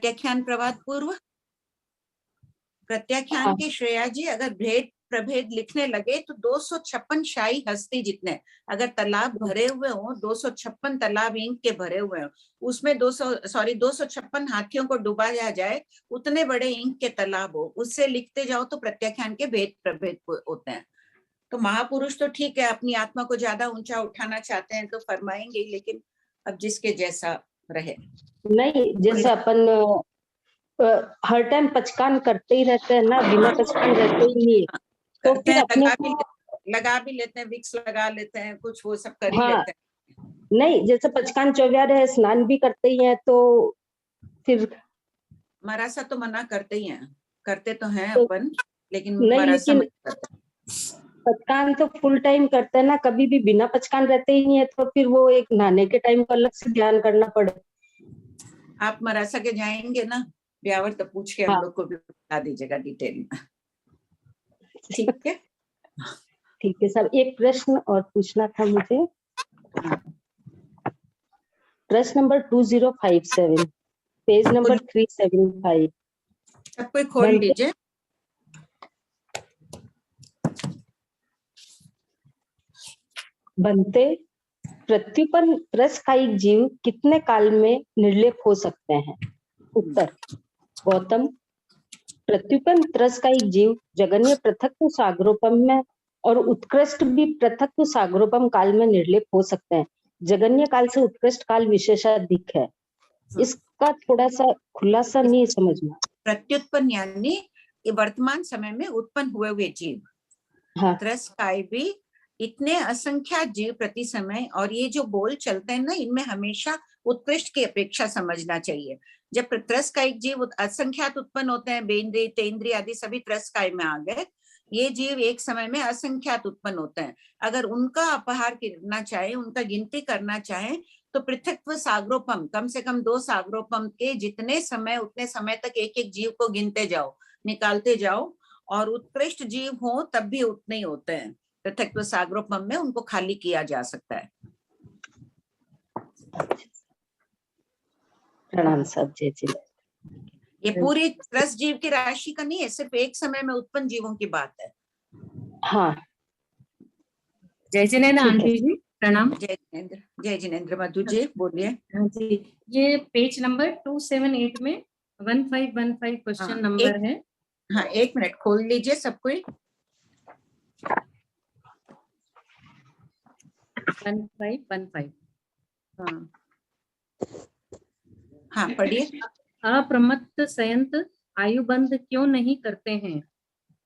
प्रत्याख्यान प्रवाद पूर्व, प्रत्याख्यान के श्रेया जी अगर भेद प्रभेद लिखने लगे तो 256 शाही हस्ती जितने, अगर तालाब भरे हुए हो, 256 तालाब इंक के भरे हुए हो, उसमें 256 हाथियों को डुबाया जाए, उतने बड़े इंक के तालाब हो, उससे लिखते जाओ तो प्रत्याख्यान के भेद प्रभेद होते हैं। तो महापुरुष तो ठीक है, अपनी आत्मा को ज्यादा ऊंचा उठाना चाहते हैं तो फरमाएंगे, लेकिन अब जिसके जैसा रहे। नहीं, जैसे अपन हर टाइम पचकान करते ही रहते हैं ना, बिना पचकान रहते ही नहीं, तो फिर अपने लगा भी लेते हैं, विक्स लगा लेते हैं, कुछ वो सब कर ही लेते हैं। नहीं, जैसे पचकान चौव्यार है, स्नान भी करते ही हैं, तो फिर मरासा तो मना करते ही हैं, करते तो हैं तो, अपन, लेकिन नहीं, मरासा लेकिन पचकान तो फुल टाइम करते हैं ना, कभी भी बिना पचकान रहते ही नहीं है, तो फिर वो एक नहाने के टाइम को अलग से ध्यान करना पड़े। आप मरासा के जाएंगे ना ब्यावर, तो पूछ के हम लोग को भी बता दीजिएगा डिटेल में। ठीक है, ठीक है सर। एक प्रश्न और पूछना था मुझे, प्रश्न नंबर 2057, पेज नंबर 375। सब कोई खोल लीजिए। बनते प्रत्युपन त्रसकायिक जीव कितने काल में निर्लेप हो सकते हैं? उत्तर, गौतम, प्रत्युपन त्रसकायिक जीव जगन्य पृथक्व सागरोपम में और उत्कृष्ट भी पृथक्व सागरोपम काल में निर्लेप हो सकते हैं। जगन्य काल से उत्कृष्ट काल विशेषाधिक है। इसका थोड़ा सा खुलासा नहीं समझना। प्रत्युत्पन्न यानी वर्तमान समय में उत्पन्न हुए जीव, हाँ। त्रसकाय भी इतने असंख्यात जीव प्रति समय, और ये जो बोल चलते हैं ना, इनमें हमेशा उत्कृष्ट की अपेक्षा समझना चाहिए। जब त्रसकायिक जीव असंख्यात उत्पन्न होते हैं, बेंद्री तेंद्री आदि सभी त्रसकाय में आ गए, ये जीव एक समय में असंख्यात उत्पन्न होते हैं। अगर उनका अपहार करना चाहे, उनका गिनती करना चाहे, तो पृथक्व सागरोपम, कम से कम 2 सागरोपम के जितने समय, उतने समय तक एक एक जीव को गिनते जाओ, निकालते जाओ, और उत्कृष्ट जीव हो तब भी उतने ही होते हैं। पृथक्व सागरोपम में उनको खाली किया जा सकता है। प्रणाम सब। जय जी। ये पूरी त्रस जीव की राशि का नहीं है, सिर्फ एक समय में उत्पन्न जीवों की बात है। हाँ, जय जिनेन्द्र आंटी जी, प्रणाम। जय जिनेन्द्र। मधु जी बोलिए। जी, ये पेज नंबर 278 में 1515 क्वेश्चन नंबर है। हाँ, 1 मिनट खोल लीजिए सब कोई। 1515। हाँ पढ़िए। अप्रमत्त संयंत्र आयुबंध क्यों नहीं करते हैं?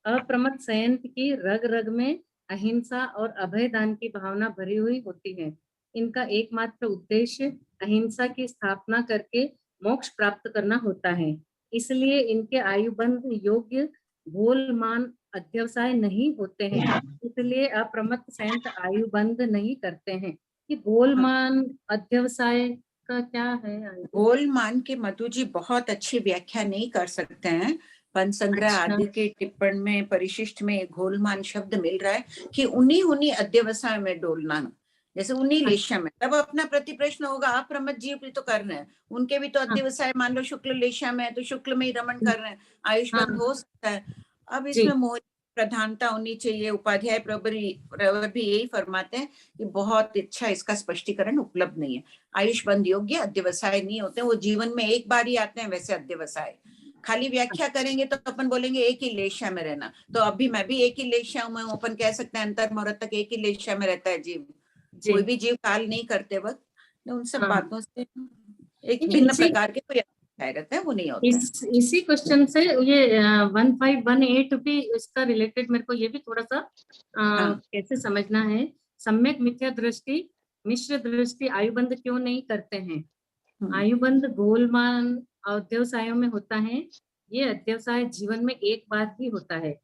अप्रमत्त संयंत्र की रग रग में अहिंसा और अभय दान की भावना भरी हुई होती है। इनका एकमात्र उद्देश्य अहिंसा की स्थापना करके मोक्ष प्राप्त करना होता है। इसलिए इनके आयुबंध योग्य गोलमान अध्यवसाय नहीं होते हैं। इसलिए अप्रमत्त संयंत्र आयुबंध नहीं करते हैं। कि गोलमान अध्यवसाय का क्या है? गोलमान की मधु जी बहुत अच्छी व्याख्या नहीं कर सकते हैं। पंचसंग्रह आदि के टिप्पण में, परिशिष्ट में गोलमान शब्द मिल रहा है कि उन्हीं अध्यवसाय में डोलना, जैसे उन्हीं लेशा में। तब अपना प्रति प्रश्न होगा, अप्रमत्त जीव भी तो कर रहे हैं, उनके भी तो अध्यवसाय मान लो शुक्ल लेशा में है, तो शुक्ल में ही रमण कर रहे हैं, आयुष्मान हो सकता है। अब इसमें मोह प्रधानता होनी चाहिए। उपाध्याय प्रवर भी यही फरमाते हैं कि बहुत अच्छा इसका स्पष्टीकरण उपलब्ध नहीं है। आयुष्बंध योग्य अध्यवसाय नहीं होते, वो जीवन में एक बार ही आते हैं। वैसे अध्यवसाय खाली व्याख्या करेंगे तो अपन बोलेंगे एक ही लेशा में रहना, तो अभी मैं भी एक ही लेशा हूं, मैं अपन कह सकते हैं अंतर मुहूर्त तक एक ही लेशा में रहता है जीव। कोई भी जीव काल नहीं करते वक्त, उन सब बातों से एक भिन्न प्रकार के कोई रहता है, वो नहीं होता। इसी क्वेश्चन से ये 1518 भी इसका रिलेटेड मेरे को ये भी थोड़ा सा कैसे समझना है। सम्यक मिथ्या दृष्टि मिश्र दृष्टि आयुबंध क्यों नहीं करते हैं? आयुबंध गोलमान अध्यवसायों में होता है। ये अध्यवसाय जीवन में एक बार ही होता है।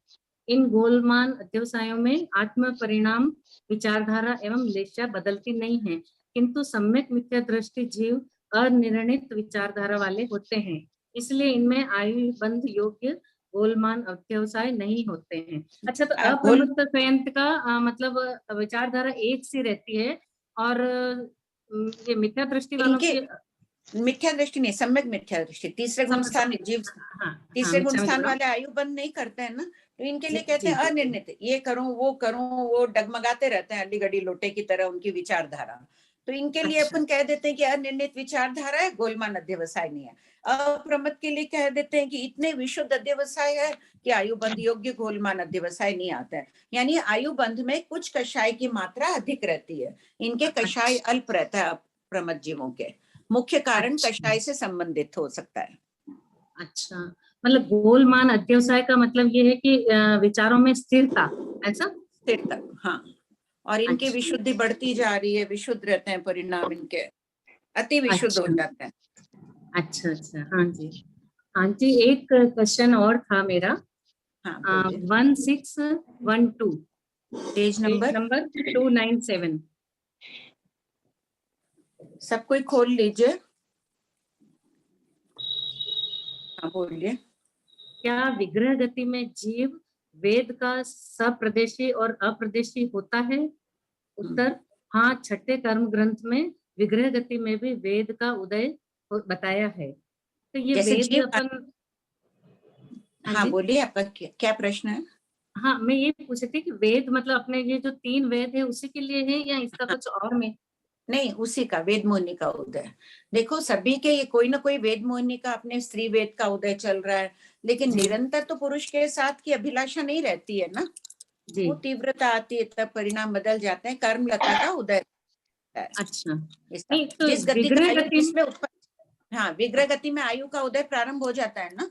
इन गोलमान अध्यवसायों में आत्म परिणाम, विचारधारा एवं लेशा बदलती नहीं है, किंतु सम्यक मिथ्या दृष्टि जीव अनिर्णित विचारधारा वाले होते हैं। इसलिए इनमें आयुबंध योग्य गोलमान अध्यवसाय नहीं होते हैं। अच्छा, तो अप्रमत्त संयंत्र का मतलब विचारधारा एक सी रहती है, और ये मिथ्या दृष्टि वालों की मिथ्या दृष्टि नहीं, सम्यक मिथ्या दृष्टि। तीसरे गुण स्थान जीव, तीसरे गुण स्थान वाले आयु बंद नहीं करते हैं ना, तो इनके लिए कहते हैं अनिर्णित। ये करूं वो करूं, वो डगमगाते रहते हैं अलीगढ़ी लोटे की तरह उनकी विचारधारा। तो इनके लिए अपन कह देते हैं कि अनिर्णित विचारधारा है, गोलमान अध्यवसाय नहीं है। अप्रमत्त के लिए कह देते हैं कि इतने विशुद्ध अध्यवसाय है कि आयु बंध योग्य गोलमान अध्यवसाय नहीं आता है। यानी आयु बंध में कुछ कषाय की मात्रा अधिक रहती है, इनके कषाय अल्प रहता है अप्रमत्त जीवों के। मुख्य कारण कषाय से संबंधित हो सकता है। अच्छा, मतलब गोलमान अध्यवसाय का मतलब ये है कि विचारों में स्थिरता, ऐसा? स्थिरता, हाँ। और इनकी विशुद्धि बढ़ती जा रही है, विशुद्ध रहते हैं परिणाम इनके, अति विशुद्ध हो जाते हैं। अच्छा अच्छा, हाँ जी। हाँ जी, एक क्वेश्चन और था मेरा। हाँ, 1612 पेज नंबर 297। सब कोई खोल लीजिए। हाँ बोलिए। क्या विग्रह गति में जीव वेद का सप्रदेशी और अप्रदेशी होता है? उत्तर, हाँ, छठे कर्म ग्रंथ में विग्रह गति में भी वेद का उदय बताया है। तो ये वेद अपन, हाँ बोलिए, आपका क्या प्रश्न है? हाँ, मैं ये पूछ रही थी कि वेद मतलब अपने ये जो 3 वेद है उसी के लिए है या इसका कुछ और में? नहीं, उसी का, वेद मोहिनी का उदय। देखो सभी के ये कोई ना कोई वेद मोहिनी का, अपने स्त्री वेद का उदय चल रहा है, लेकिन निरंतर तो पुरुष के साथ की अभिलाषा नहीं रहती है ना, वो तीव्रता आती है तब परिणाम बदल जाते हैं, कर्मलता का उदय है। अच्छा, नहीं, तो जिस गति का आयु जिसमें उत्पन्न, हाँ, विग्रह गति में आयु का उदय प्रारंभ हो जाता है ना।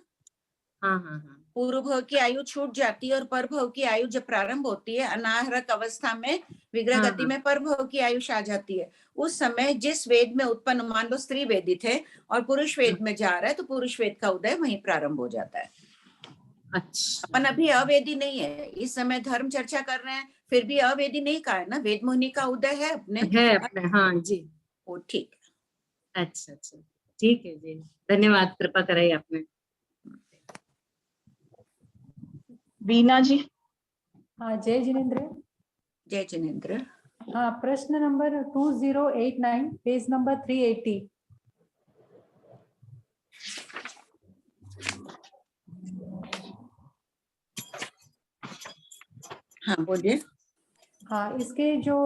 हाँ हाँ हाँ, पूर्व भव की आयु छूट जाती है और पर भव की आयु जब प्रारंभ होती है, अनाहरक अवस्था में विग्रह गति में पर भव की आयुष आ जाती है। उस समय जिस वेद में उत्पन्न, मान लो स्त्री वेदी थे और पुरुष वेद में जा रहा है, तो पुरुष वेद का उदय वहीं प्रारंभ हो जाता है। अच्छा, अपन अभी अवेदी नहीं है, इस समय धर्म चर्चा कर रहे हैं, फिर भी अवेदी नहीं कहा है ना, वेद मोहिनी का उदय है अपने, हाँ जी, वो ठीक। अच्छा अच्छा, ठीक है जी, धन्यवाद, कृपा कराई आपने। वीना जी। हाँ, जय जिनेन्द्र। जय जिनेन्द्र। हाँ, प्रश्न नंबर 2089, पेज नंबर 380। हाँ बोलिए। हाँ, इसके जो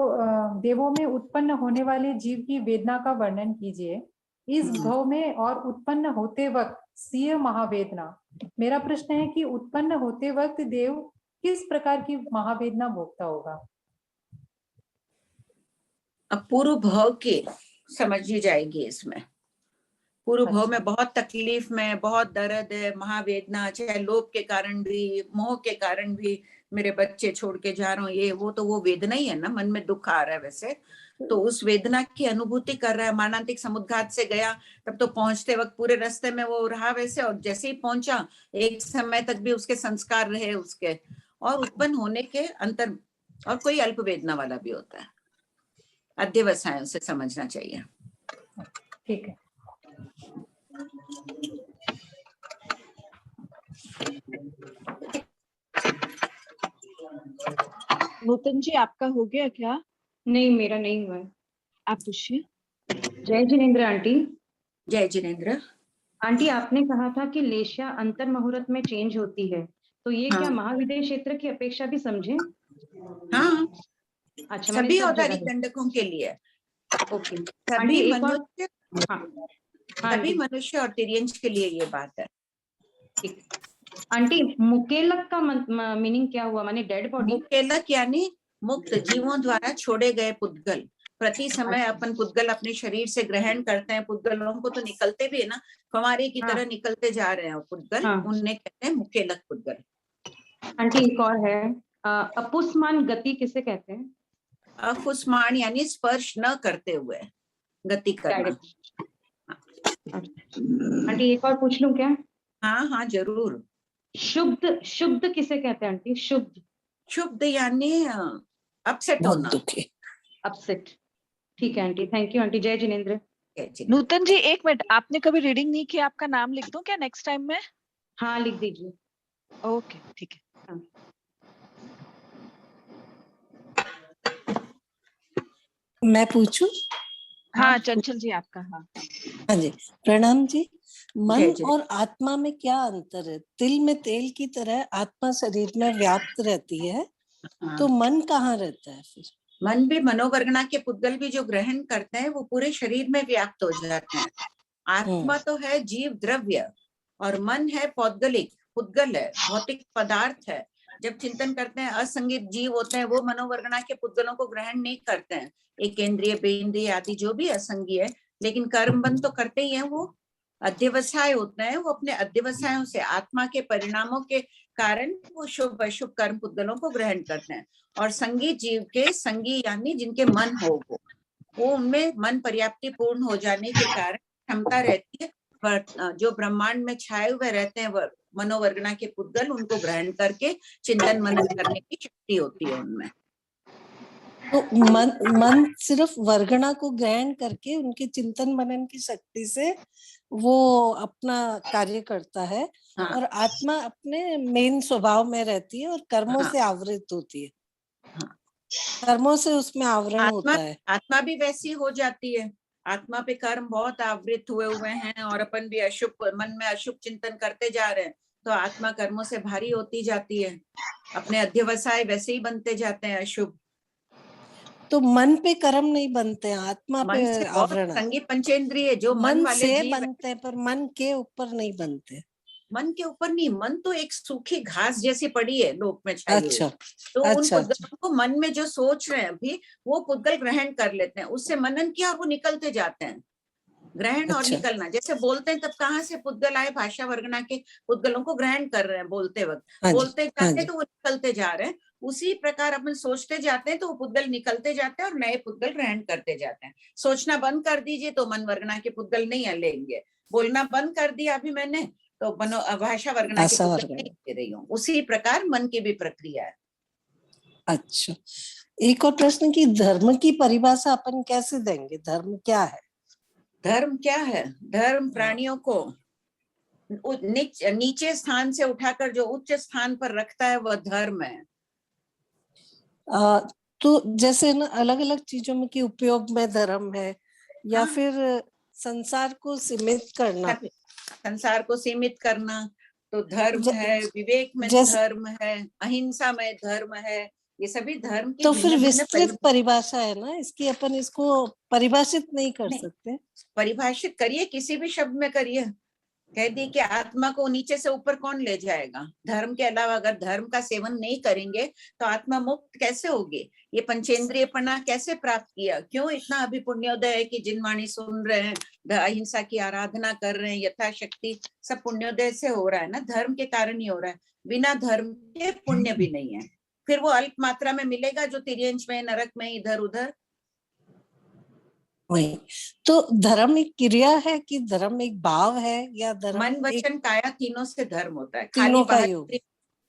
देवों में उत्पन्न होने वाले जीव की वेदना का वर्णन कीजिए इस भव में और उत्पन्न होते वक्त सीय महावेदना। मेरा प्रश्न है कि उत्पन्न होते वक्त देव किस प्रकार की महावेदना भोगता होगा? अब पूर्व भव की समझी जाएगी इसमें। पूर्व भव में बहुत तकलीफ में, बहुत दर्द है, महावेदना, चाहे लोभ के कारण भी, मोह के कारण भी, मेरे बच्चे छोड़ के जा रहा हूँ, ये वो, तो वो वेदना ही है ना, मन में दुख आ रहा है वैसे, तो उस वेदना की अनुभूति कर रहा है। मानांतिक समुद्घात से गया, तब तो पहुंचते वक्त पूरे रास्ते में वो रहा वैसे, और जैसे ही पहुंचा एक समय तक भी उसके संस्कार रहे उसके, और उत्पन्न होने के अंतर, और कोई अल्प वेदना वाला भी होता है। अध्यवसायों से समझना चाहिए। ठीक है। नूतन जी, आपका हो गया क्या? नहीं, मेरा नहीं हुआ है। आप पूछिए। जय जिनेन्द्र आंटी। जय जिनेन्द्र। आंटी, आपने कहा था कि लेशिया अंतर मुहूर्त में चेंज होती है, तो ये क्या महाविद्य क्षेत्र की अपेक्षा भी समझे? हाँ, अच्छा, सभी अवतारी दंडकों के लिए। ओके, सभी मनुष्य, सभी मनुष्य और तिर्यंश के लिए ये बात है। ठीक। आंटी, मुकेलक का मीनिंग क्या हुआ, माने डेड बॉडी? मुकेलक यानी मुक्त जीवों द्वारा छोड़े गए पुद्गल। प्रति समय अपन पुद्गल अपने शरीर से ग्रहण करते हैं, पुद्गलों को तो निकलते भी है ना, फवारे की तरह निकलते जा रहे हैं पुद्गल, उन्हें कहते हैं मुकेलक पुद्गल। आंटी, एक और है, अपुष्मान गति किसे कहते हैं? अपुष्मान यानी स्पर्श न करते हुए गति करना। आंटी, एक और पूछ लूं क्या? हाँ हाँ जरूर। शुद्ध, शुद्ध किसे कहते हैं आंटी? शुद्ध, शुद्ध यानी अपसेट होना, अपसेट। ठीक है आंटी, थैंक यू आंटी। जय जिनेन्द्र। नूतन जी, एक मिनट, आपने कभी रीडिंग नहीं की, आपका नाम लिख दूं क्या नेक्स्ट टाइम में? हाँ, लिख दीजिए। ओके, ठीक है। हाँ। मैं पूछूं? हाँ चंचल जी आपका। हाँ हाँ जी, प्रणाम जी। मन जय जय। और आत्मा में क्या अंतर है? तिल में तेल की तरह आत्मा शरीर में व्याप्त रहती है, तो हाँ, मन कहाँ रहता है फिर? मन भी मनोवर्गणा के पुद्गल भी जो ग्रहण करते हैं वो पूरे शरीर में व्याप्त हो जाते हैं। आत्मा तो है जीव द्रव्य और मन है पौद्गलिक, पुद्गल है, भौतिक पदार्थ है। जब चिंतन करते हैं असंगित जीव होते हैं वो मनोवर्गणा के पुद्गलों को ग्रहण नहीं करते हैं, एक इंद्रिय बेंद्रिय आदि जो भी असंगी है, लेकिन कर्म बंध तो करते ही हैं। वो अध्यवसाय होते हैं, वो अपने अध्यवसायों से आत्मा के परिणामों के कारण वो शुभ अशुभ कर्म पुद्गलों को ग्रहण करते हैं। और संगी जीव के संगी यानी जिनके मन हो वो उनमें मन पर्याप्ति पूर्ण हो जाने के कारण क्षमता रहती है, पर जो ब्रह्मांड में छाए हुए रहते हैं मनोवर्गणा के पुद्गल उनको ग्रहण करके चिंतन मनन करने की शक्ति होती है उनमें। तो मन सिर्फ वर्गणा को ग्रहण करके उनके चिंतन मनन की शक्ति से वो अपना कार्य करता है। हाँ, और आत्मा अपने मेन स्वभाव में रहती है और कर्मों हाँ, से आवृत होती है। हाँ। कर्मों से उसमें आवरण आत्मा होता है। आत्मा भी वैसी हो जाती है। आत्मा पे कर्म बहुत आवृत हुए हैं और अपन भी अशुभ मन में अशुभ चिंतन करते जा रहे हैं, तो आत्मा कर्मों से भारी होती जाती है, अपने अध्यवसाय वैसे ही बनते जाते हैं अशुभ। तो मन पे कर्म नहीं बनते हैं, आत्मा पे मन से बहुत आवरण है। संगी पंचेंद्रिय जो मन मन वाले से जीव है, बनते हैं पर मन के ऊपर नहीं बनते। मन के ऊपर नहीं, मन तो एक सूखी घास जैसी पड़ी है लोक में छाई हुई। अच्छा तो उन अच्छा अच्छा। पुद्गलों को मन में जो सोच रहे हैं अभी वो पुद्गल ग्रहण कर लेते हैं, उससे मनन किया और वो निकलते जाते हैं। ग्रहण और अच्छा निकलना जैसे बोलते हैं तब कहाँ से पुद्गल आए, भाषा वर्गना के पुद्गलों को ग्रहण कर रहे हैं बोलते वक्त, हाँ जी बोलते हाँ जाते हैं जी। तो वो निकलते जा रहे हैं। उसी प्रकार अपन सोचते जाते हैं तो वो पुद्गल निकलते जाते हैं और नए पुद्गल ग्रहण करते जाते हैं। सोचना बंद कर दीजिए तो मन वर्गना के पुद्गल नहीं लेंगे, बोलना बंद कर दिया अभी मैंने तो भाषा वर्गना के भाषा पुद्गल वर्गना। नहीं दे रही हूँ। उसी प्रकार मन की भी प्रक्रिया है। अच्छा, एक और प्रश्न कि धर्म की परिभाषा अपन कैसे देंगे? धर्म क्या है? धर्म क्या है? धर्म प्राणियों को नीचे स्थान से उठाकर जो उच्च स्थान पर रखता है वह धर्म है। तो जैसे ना अलग अलग चीजों में की उपयोग में धर्म है या हाँ, फिर संसार को सीमित करना। संसार को सीमित करना तो धर्म है, विवेक में धर्म है, अहिंसा में धर्म है, ये सभी धर्म की तो फिर भिन्न भिन्न विस्तृत परिभाषा है ना इसकी, अपन इसको परिभाषित नहीं कर सकते। परिभाषित करिए, किसी भी शब्द में करिए। कह दी कि आत्मा को नीचे से ऊपर कौन ले जाएगा? धर्म के अलावा अगर धर्म का सेवन नहीं करेंगे तो आत्मा मुक्त कैसे होगी? ये पंचेंद्रियपना कैसे प्राप्त किया? क्यों इतना अभी पुण्योदय है कि जिन वाणी सुन रहे हैं, अहिंसा की आराधना कर रहे हैं, यथाशक्ति सब पुण्योदय से हो रहा है ना, धर्म के कारण ही हो रहा है। बिना धर्म के पुण्य भी नहीं है, फिर वो अल्प मात्रा में मिलेगा जो तिर्यंश में, नरक में, इधर उधर। वही तो धर्म एक क्रिया है कि धर्म एक भाव है या धर्म मन वचन काया तीनों से धर्म होता है। खाली तीनों का योग।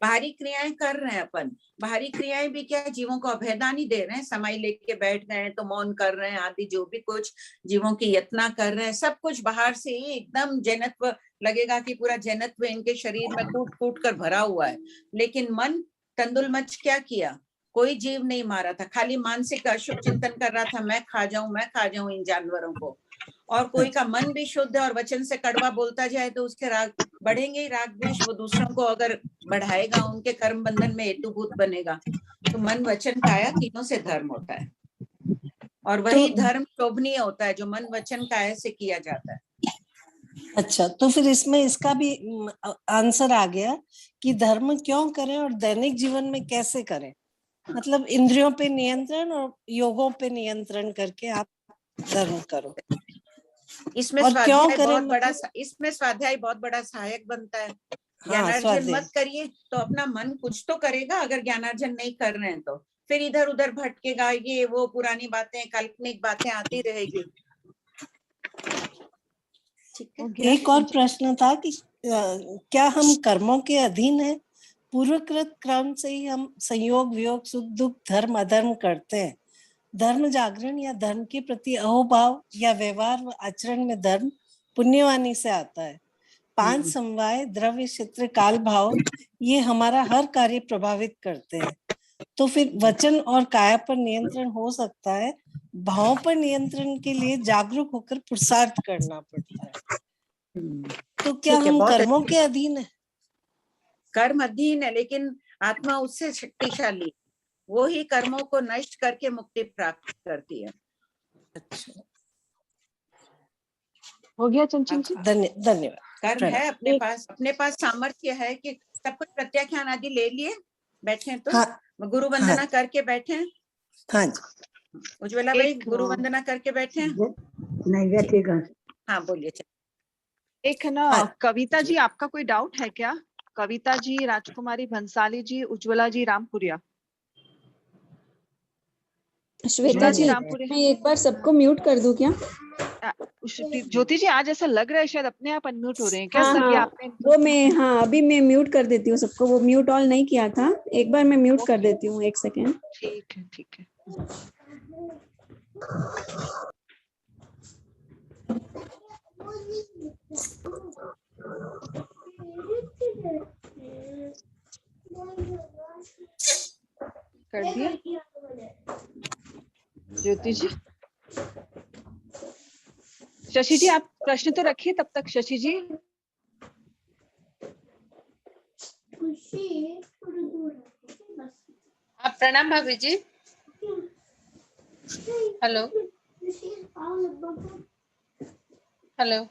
बाहरी क्रियाएं कर रहे हैं अपन, बाहरी क्रियाएं भी क्या है, जीवों को अभेदानी दे रहे हैं, समाई लेके बैठ गए तो मौन कर रहे हैं आदि जो भी कुछ जीवों की यत्ना कर रहे हैं, सब कुछ बाहर से ही एकदम जैनत्व लगेगा कि पूरा जैनत्व इनके शरीर में कूट कूट कर भरा हुआ है। लेकिन मन तंदुल मच क्या किया, कोई जीव नहीं मारा था, खाली मानसिक अशुभ चिंतन कर रहा था, मैं खा जाऊं इन जानवरों को। और कोई का मन भी शुद्ध और वचन से कड़वा बोलता जाए तो उसके राग बढ़ेंगे ही, राग द्वेष वो दूसरों को अगर बढ़ाएगा उनके कर्म बंधन में हेतुभूत बनेगा। तो मन वचन काया तीनों से धर्म होता है, और वही धर्म शोभनीय होता है जो मन वचन काया से किया जाता है। अच्छा, तो फिर इसमें इसका भी आंसर आ गया कि धर्म क्यों करें और दैनिक जीवन में कैसे करें। मतलब इंद्रियों पे नियंत्रण और योगों पे नियंत्रण करके आप धर्म करो। इसमें स्वाध्याय बहुत बड़ा, इसमें स्वाध्याय बहुत बड़ा सहायक बनता है। ज्ञानार्जन मत करिए तो अपना मन कुछ तो करेगा, अगर ज्ञानार्जन नहीं कर रहे हैं तो फिर इधर उधर भटकेगा, ये वो पुरानी बातें काल्पनिक बातें आती रहेगी। ठीक है। एक और प्रश्न था कि क्या हम कर्मों के अधीन हैं? पूर्वकृत क्रम से ही हम संयोग वियोग सुख दुख धर्म अधर्म करते हैं। धर्म जागरण या धर्म के प्रति अहोभाव या व्यवहार व आचरण में धर्म पुण्यवानी से आता है। 5 समवाय द्रव्य क्षेत्र काल भाव ये हमारा हर कार्य प्रभावित करते हैं। तो फिर वचन और काया पर नियंत्रण हो सकता है, भावों पर नियंत्रण के लिए जागरूक होकर पुरुषार्थ करना पड़ता है। तो क्या ठीक है, हम बहुत कर्मों के अधीन है? कर्म अधीन है, लेकिन आत्मा उससे शक्तिशाली, वो ही कर्मों को नष्ट करके मुक्ति प्राप्त करती है। अच्छा, हो गया चंचल जी? धन्यवाद। कर्म प्रणाम। है अपने पास सामर्थ्य है कि सब कुछ प्रत्याख्यान आदि ले लिए बैठे, तो हाँ गुरु वंदना करके बैठे। हाँ जी, उज्ज्वला भाई गुरु वंदना करके बैठे। हाँ बोलिए। एक है ना, हाँ। कविता जी, आपका कोई डाउट है क्या? कविता जी, राजकुमारी भंसाली जी, उज्ज्वला जी रामपुरिया। श्वेता जी, मैं एक बार सबको म्यूट कर दूं क्या? ज्योति जी, आज ऐसा लग रहा है शायद अपने आप अनम्यूट हो रहे हैं क्या? हाँ सर ये हाँ, आपने वो मैं, हाँ अभी मैं म्यूट कर देती हूँ सबको, वो म्यूट ऑल नहीं किया था, एक बार मैं म्यूट कर देती हूँ, एक सेकेंड। ठीक है, ठीक है। कर दिया ज्योति जी। शशि जी, आप प्रश्न तो रखिए तब तक। शशि जी, आप प्रणाम भाभी जी। हेलो हेलो,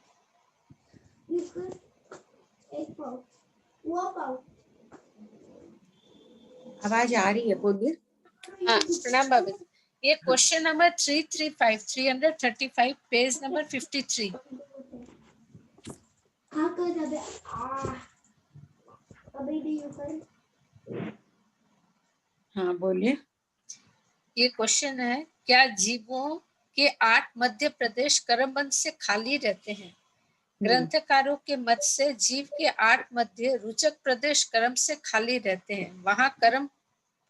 आवाज आ रही है, बोलिए। हाँ प्रणाम भाभी जी। ये क्वेश्चन नंबर 335 पेज नंबर 53। हाँ बोलिए। ये क्वेश्चन है, क्या जीवों के 8 मध्य प्रदेश कर्मबंध से खाली रहते हैं? ग्रंथकारों के मत से जीव के 8 मध्य रुचक प्रदेश कर्म से खाली रहते हैं, वहां कर्म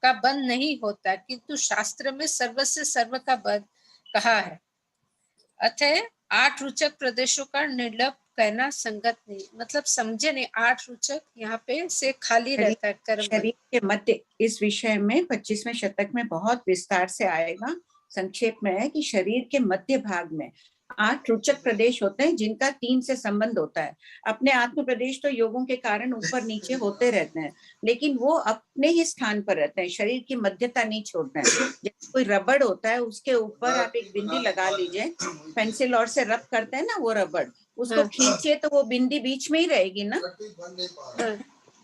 का बंध नहीं होता, किंतु शास्त्र में सर्व से सर्व का बंध कहा है। अतः 8 रुचक प्रदेशों का निर्लप कहना संगत नहीं। मतलब समझे नहीं, 8 रुचक यहाँ पे से खाली रहता है कर्म। शरीर के मध्य, इस विषय में 25वें शतक में बहुत विस्तार से आएगा। संक्षेप में है कि शरीर के मध्य भाग में 8 रुचक प्रदेश होते हैं, जिनका 3 से संबंध होता है। अपने आत्म प्रदेश तो योगों के कारण ऊपर नीचे होते रहते हैं, लेकिन वो अपने ही स्थान पर रहते हैं, शरीर की मध्यता नहीं छोड़ते हैं। जैसे कोई रबड़ होता है, उसके ऊपर आप एक बिंदी लगा लीजिए, पेंसिल और से रब करते हैं ना वो रबड़, उसको खींचे तो वो बिंदी बीच में ही रहेगी ना,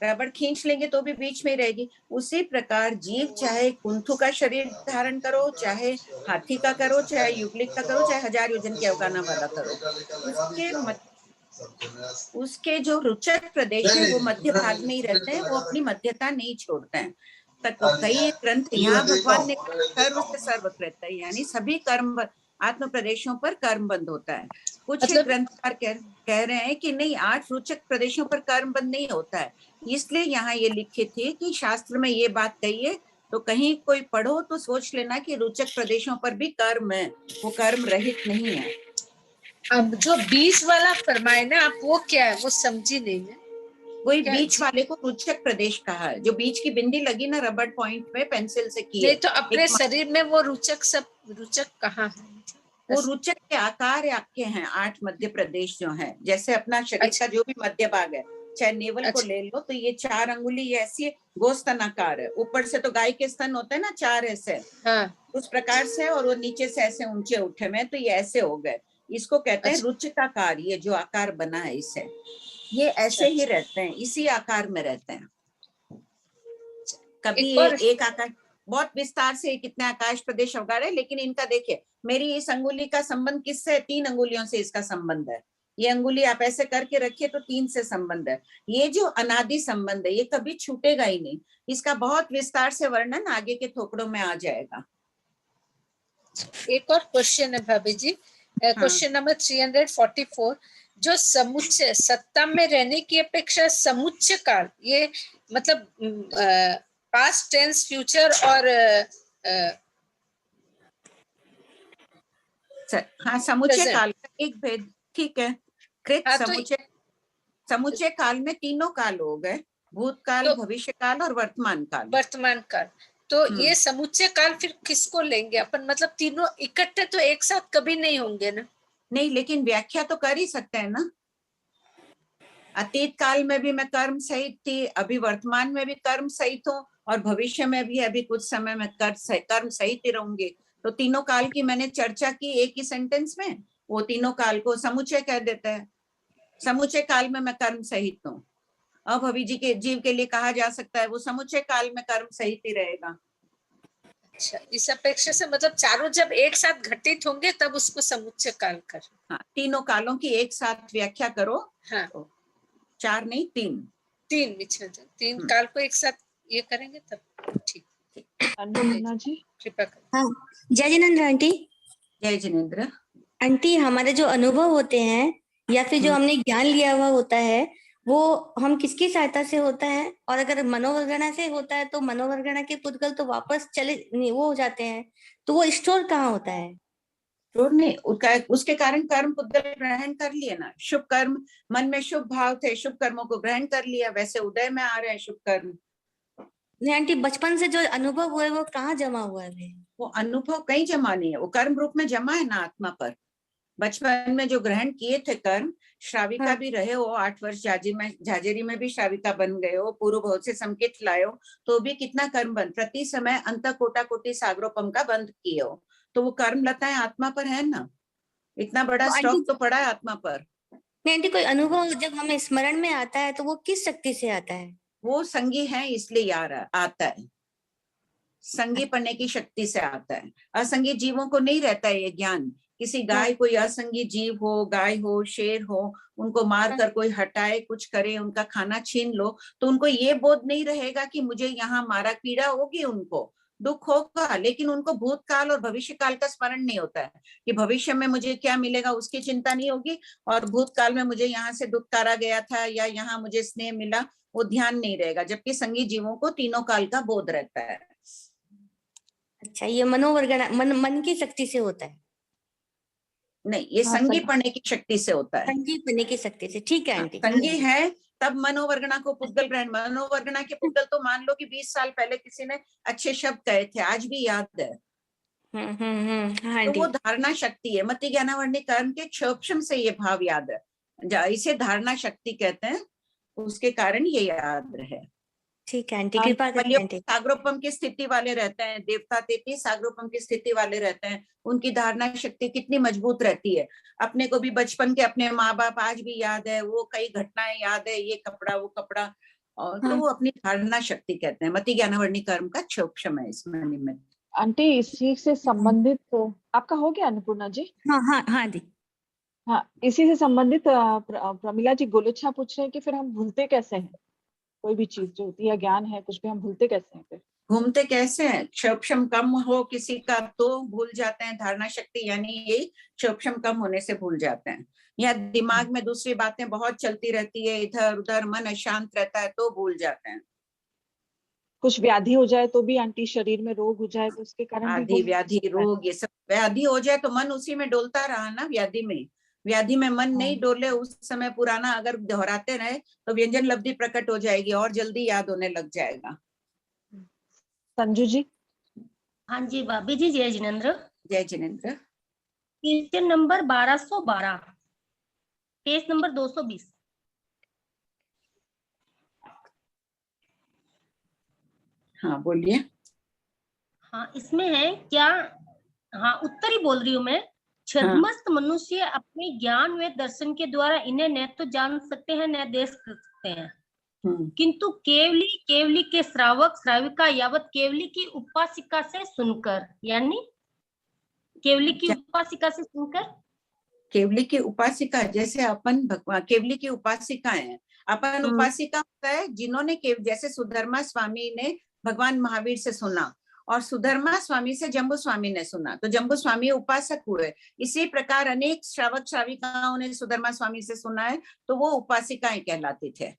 रबड़ खींच लेंगे तो भी बीच में रहेगी। उसी प्रकार जीव चाहे कुंथु का शरीर धारण करो, चाहे हाथी का करो, चाहे युगलिक का करो, चाहे 1000 योजन के अवगाना वाला करो, उसके जो रुचक प्रदेश है वो मध्य भाग में ही रहते हैं, वो अपनी मध्यता नहीं छोड़ते हैं। कई ग्रंथ यहाँ भगवान ने सर्व से सर्वकृत है, यानी सभी कर्म आत्म प्रदेशों पर कर्म बंद होता है। कुछ ग्रंथकार कह रहे हैं कि नहीं, 8 रुचक प्रदेशों पर कर्म बंद नहीं होता है, इसलिए यहाँ ये लिखित है कि शास्त्र में ये बात कही है, तो कहीं कोई पढ़ो तो सोच लेना कि रुचक प्रदेशों पर भी कर्म है, वो कर्म रहित नहीं है। अब जो बीच वाला फरमाए ना आप, वो क्या है? वो समझी नहीं है। वही बीच वाले को रुचक प्रदेश कहा है, जो बीच की बिंदी लगी ना रबड़ पॉइंट में पेंसिल से की नहीं, तो अपने शरीर में वो रुचक, सब रुचक कहाँ है? वो रुचक के आकार आपके हैं 8 मध्य प्रदेश जो हैं, जैसे अपना शरीर का जो भी मध्य भाग है, चाहे नेवल को ले लो तो ये 4 अंगुली ऐसी गोस्तनाकार है, ऊपर से तो गाय के स्तन होते हैं ना 4 ऐसे, उस प्रकार से, और वो नीचे से ऐसे ऊंचे उठे में, तो ये ऐसे हो गए। इसको कहते हैं रुचिकाकार, ये जो आकार बना है इसे, ये ऐसे ही रहते हैं, इसी आकार में रहते हैं। कभी एक आकार, बहुत विस्तार से कितने आकाश प्रदेश अवगाढ़ है, लेकिन इनका देखिए, मेरी इस अंगुली का संबंध किससे? 3 अंगुलियों से इसका संबंध है। ये अंगुली आप ऐसे करके रखिए तो 3 से संबंध है। ये जो अनादि संबंध है, ये कभी छूटेगा ही नहीं। इसका बहुत विस्तार से वर्णन आगे के थोपड़ों में आ जाएगा। एक और क्वेश्चन है भाभी जी, क्वेश्चन नंबर 344। जो समुच्चय सत्ता में रहने की अपेक्षा समुच्चय काल, ये मतलब पास्ट टेंस, फ्यूचर और हाँ, समुच्चय काल का एक भेद, ठीक है। कृत समुच्चय, समुच्चय काल में तीनों काल हो गए, भूतकाल, भविष्य काल और वर्तमान काल। वर्तमान काल, तो ये समुच्चय काल फिर किसको लेंगे अपन, मतलब तीनों इकट्ठे तो एक साथ कभी नहीं होंगे ना। नहीं, लेकिन व्याख्या तो कर ही सकते हैं ना। अतीत काल में भी मैं कर्म सहित थी, अभी वर्तमान में भी कर्म सहित हूँ, और भविष्य में भी अभी कुछ समय में कर्म सहित ही रहूंगी। तो तीनों काल की मैंने चर्चा की एक ही सेंटेंस में, वो तीनों काल को समुच्चय कह देते हैं। समुच्चय काल में मैं कर्म सहित हूँ। अभविजी के जीव के लिए कहा जा सकता है वो समुच्चय काल में कर्म सहित ही रहेगा। अच्छा, इस अपेक्षा से मतलब चारों जब एक साथ घटित होंगे तब उसको समुच्चय काल कर। हाँ, तीनों कालों की एक साथ व्याख्या करो। हाँ, तो 4 नहीं 3 तीन काल को एक साथ ये करेंगे तब ठीक। अन्नपूर्णा जी कृपा करें। हाँ, जय जिनेन्द्र आंटी। जय जिनेन्द्र। आंटी, हमारे जो अनुभव होते हैं या फिर जो हमने ज्ञान लिया हुआ होता है वो हम किसकी सहायता से होता है? और अगर मनोवर्गणा से होता है तो मनोवर्गणा के पुद्गल तो वापस चले वो हो जाते हैं, तो वो स्टोर कहाँ होता है? स्टोर नहीं, उसके कारण कर्म पुद्गल ग्रहण कर लिए ना। शुभ कर्म, मन में शुभ भाव थे, शुभ कर्मों को ग्रहण कर लिया, वैसे उदय में आ रहे हैं शुभ कर्म। नहीं आंटी, बचपन से जो अनुभव हुआ है वो कहाँ जमा हुआ है? वो अनुभव कहीं जमा नहीं है, वो कर्म रूप में जमा है ना आत्मा पर। बचपन में जो ग्रहण किए थे कर्म, श्राविका भी रहे हो 8 वर्ष झाजेरी में भी श्राविका बन गए हो, पूर्व बहुत से संकेत लाए हो, तो भी कितना कर्म बंद, प्रति समय अंत कोटा कोटि सागरोपम का बंद किए हो, तो वो कर्म लताएं आत्मा पर है ना। इतना बड़ा स्टॉक तो पड़ा है आत्मा पर। नहीं आंटी, कोई अनुभव जब हमें स्मरण में आता है तो वो किस शक्ति से आता है? वो संगी है इसलिए यार आता है, संगी पढ़ने की शक्ति से आता है। असंगी जीवों को नहीं रहता है ये ज्ञान। किसी गाय, कोई असंगी जीव हो, गाय हो, शेर हो, उनको मार कर कोई हटाए, कुछ करे, उनका खाना छीन लो, तो उनको ये बोध नहीं रहेगा कि मुझे यहाँ मारा, पीड़ा होगी, उनको दुख होगा, लेकिन उनको भूतकाल और भविष्य काल का स्मरण नहीं होता है कि भविष्य में मुझे क्या मिलेगा, उसकी चिंता नहीं होगी, और भूतकाल में मुझे यहाँ से दुत्कारा गया था या यहाँ मुझे स्नेह मिला, वो ध्यान नहीं रहेगा। जबकि संगी जीवों को तीनों काल का बोध रहता है। अच्छा, ये मनोवर्गणा मन की शक्ति से होता है? नहीं, ये संगी पढ़ने की शक्ति से होता है। संगी पढ़ने की शक्ति से, ठीक है आंटी। संगी है तब मनोवर्गणा को पुद्गल ग्रहण। मनोवर्गणा के पुद्गल तो मान लो कि 20 साल पहले किसी ने अच्छे शब्द कहे थे, आज भी याद है। तो वो धारणा शक्ति है। मति ज्ञानावर्णी कर्म के क्षोभम से ये भाव याद है, इसे धारणा शक्ति कहते हैं, उसके कारण ये याद है। ठीक है आंटी, कृपा करें आंटी। सागरोपम की स्थिति वाले रहते हैं, देवता 33 सागरोपम की स्थिति वाले रहते हैं, उनकी धारणा शक्ति कितनी मजबूत रहती है। अपने को भी बचपन के अपने माँ बाप आज भी याद है, वो कई घटनाएं याद है, ये कपड़ा वो कपड़ा, और तो वो अपनी धारणा शक्ति कहते हैं। मति ज्ञानावर्णी कर्म का क्षोभम है इसमें निमित्त। आंटी, इसी से संबंधित आपका हो गया अन्नपूर्णा जी? हाँ दी। हाँ, इसी से संबंधित प्रमिला जी गोलुच्छा पूछ रहे हैं कि फिर हम भूलते कैसे हैं कोई भी चीज जो होती है, ज्ञान है कुछ भी, हम भूलते कैसे हैं? फिर घूमते कैसे हैं? क्षोभम कम हो किसी का तो भूल जाते हैं। धारणा शक्ति यानी ये क्षोभम कम होने से भूल जाते हैं, या दिमाग में दूसरी बातें बहुत चलती रहती है, इधर उधर मन अशांत रहता है तो भूल जाते हैं। कुछ व्याधि हो जाए तो भी आंटी, शरीर में रोग हो जाए तो उसके कारण आदि व्याधि रोग ये सब व्याधि हो जाए तो मन उसी में डोलता रहा ना। व्याधि में मन नहीं डोले उस समय पुराना अगर दोहराते रहे तो व्यंजन लब्धि प्रकट हो जाएगी और जल्दी याद होने लग जाएगा। संजू जी। हाँ जी भाभी जी, जय जिनेन्द्र। जय जिनेन्द्र। कीर्तन नंबर 1212, पेज नंबर 220। हाँ बोलिए। हाँ, इसमें है क्या? हाँ, उत्तर ही बोल रही हूँ मैं। छद्मस्त मनुष्य अपने ज्ञान व दर्शन के द्वारा इन्हें न तो जान सकते हैं न देख सकते हैं, किंतु केवली के श्रावक श्राविका यावत केवली की उपासिका से सुनकर, यानी केवली की उपासिका से सुनकर। केवली की उपासिका जैसे अपन भगवान केवली की उपासिका है, अपन उपासिका होता है जिन्होंने जैसे सुधर्मा स्वामी ने भगवान महावीर से सुना और सुधर्मा स्वामी से जम्बू स्वामी ने सुना, तो जम्बू स्वामी उपासक हुए। इसी प्रकार अनेक श्रावक श्राविकाओं ने सुधर्मा स्वामी से सुना है तो वो उपासिकाएं कहलाती थे।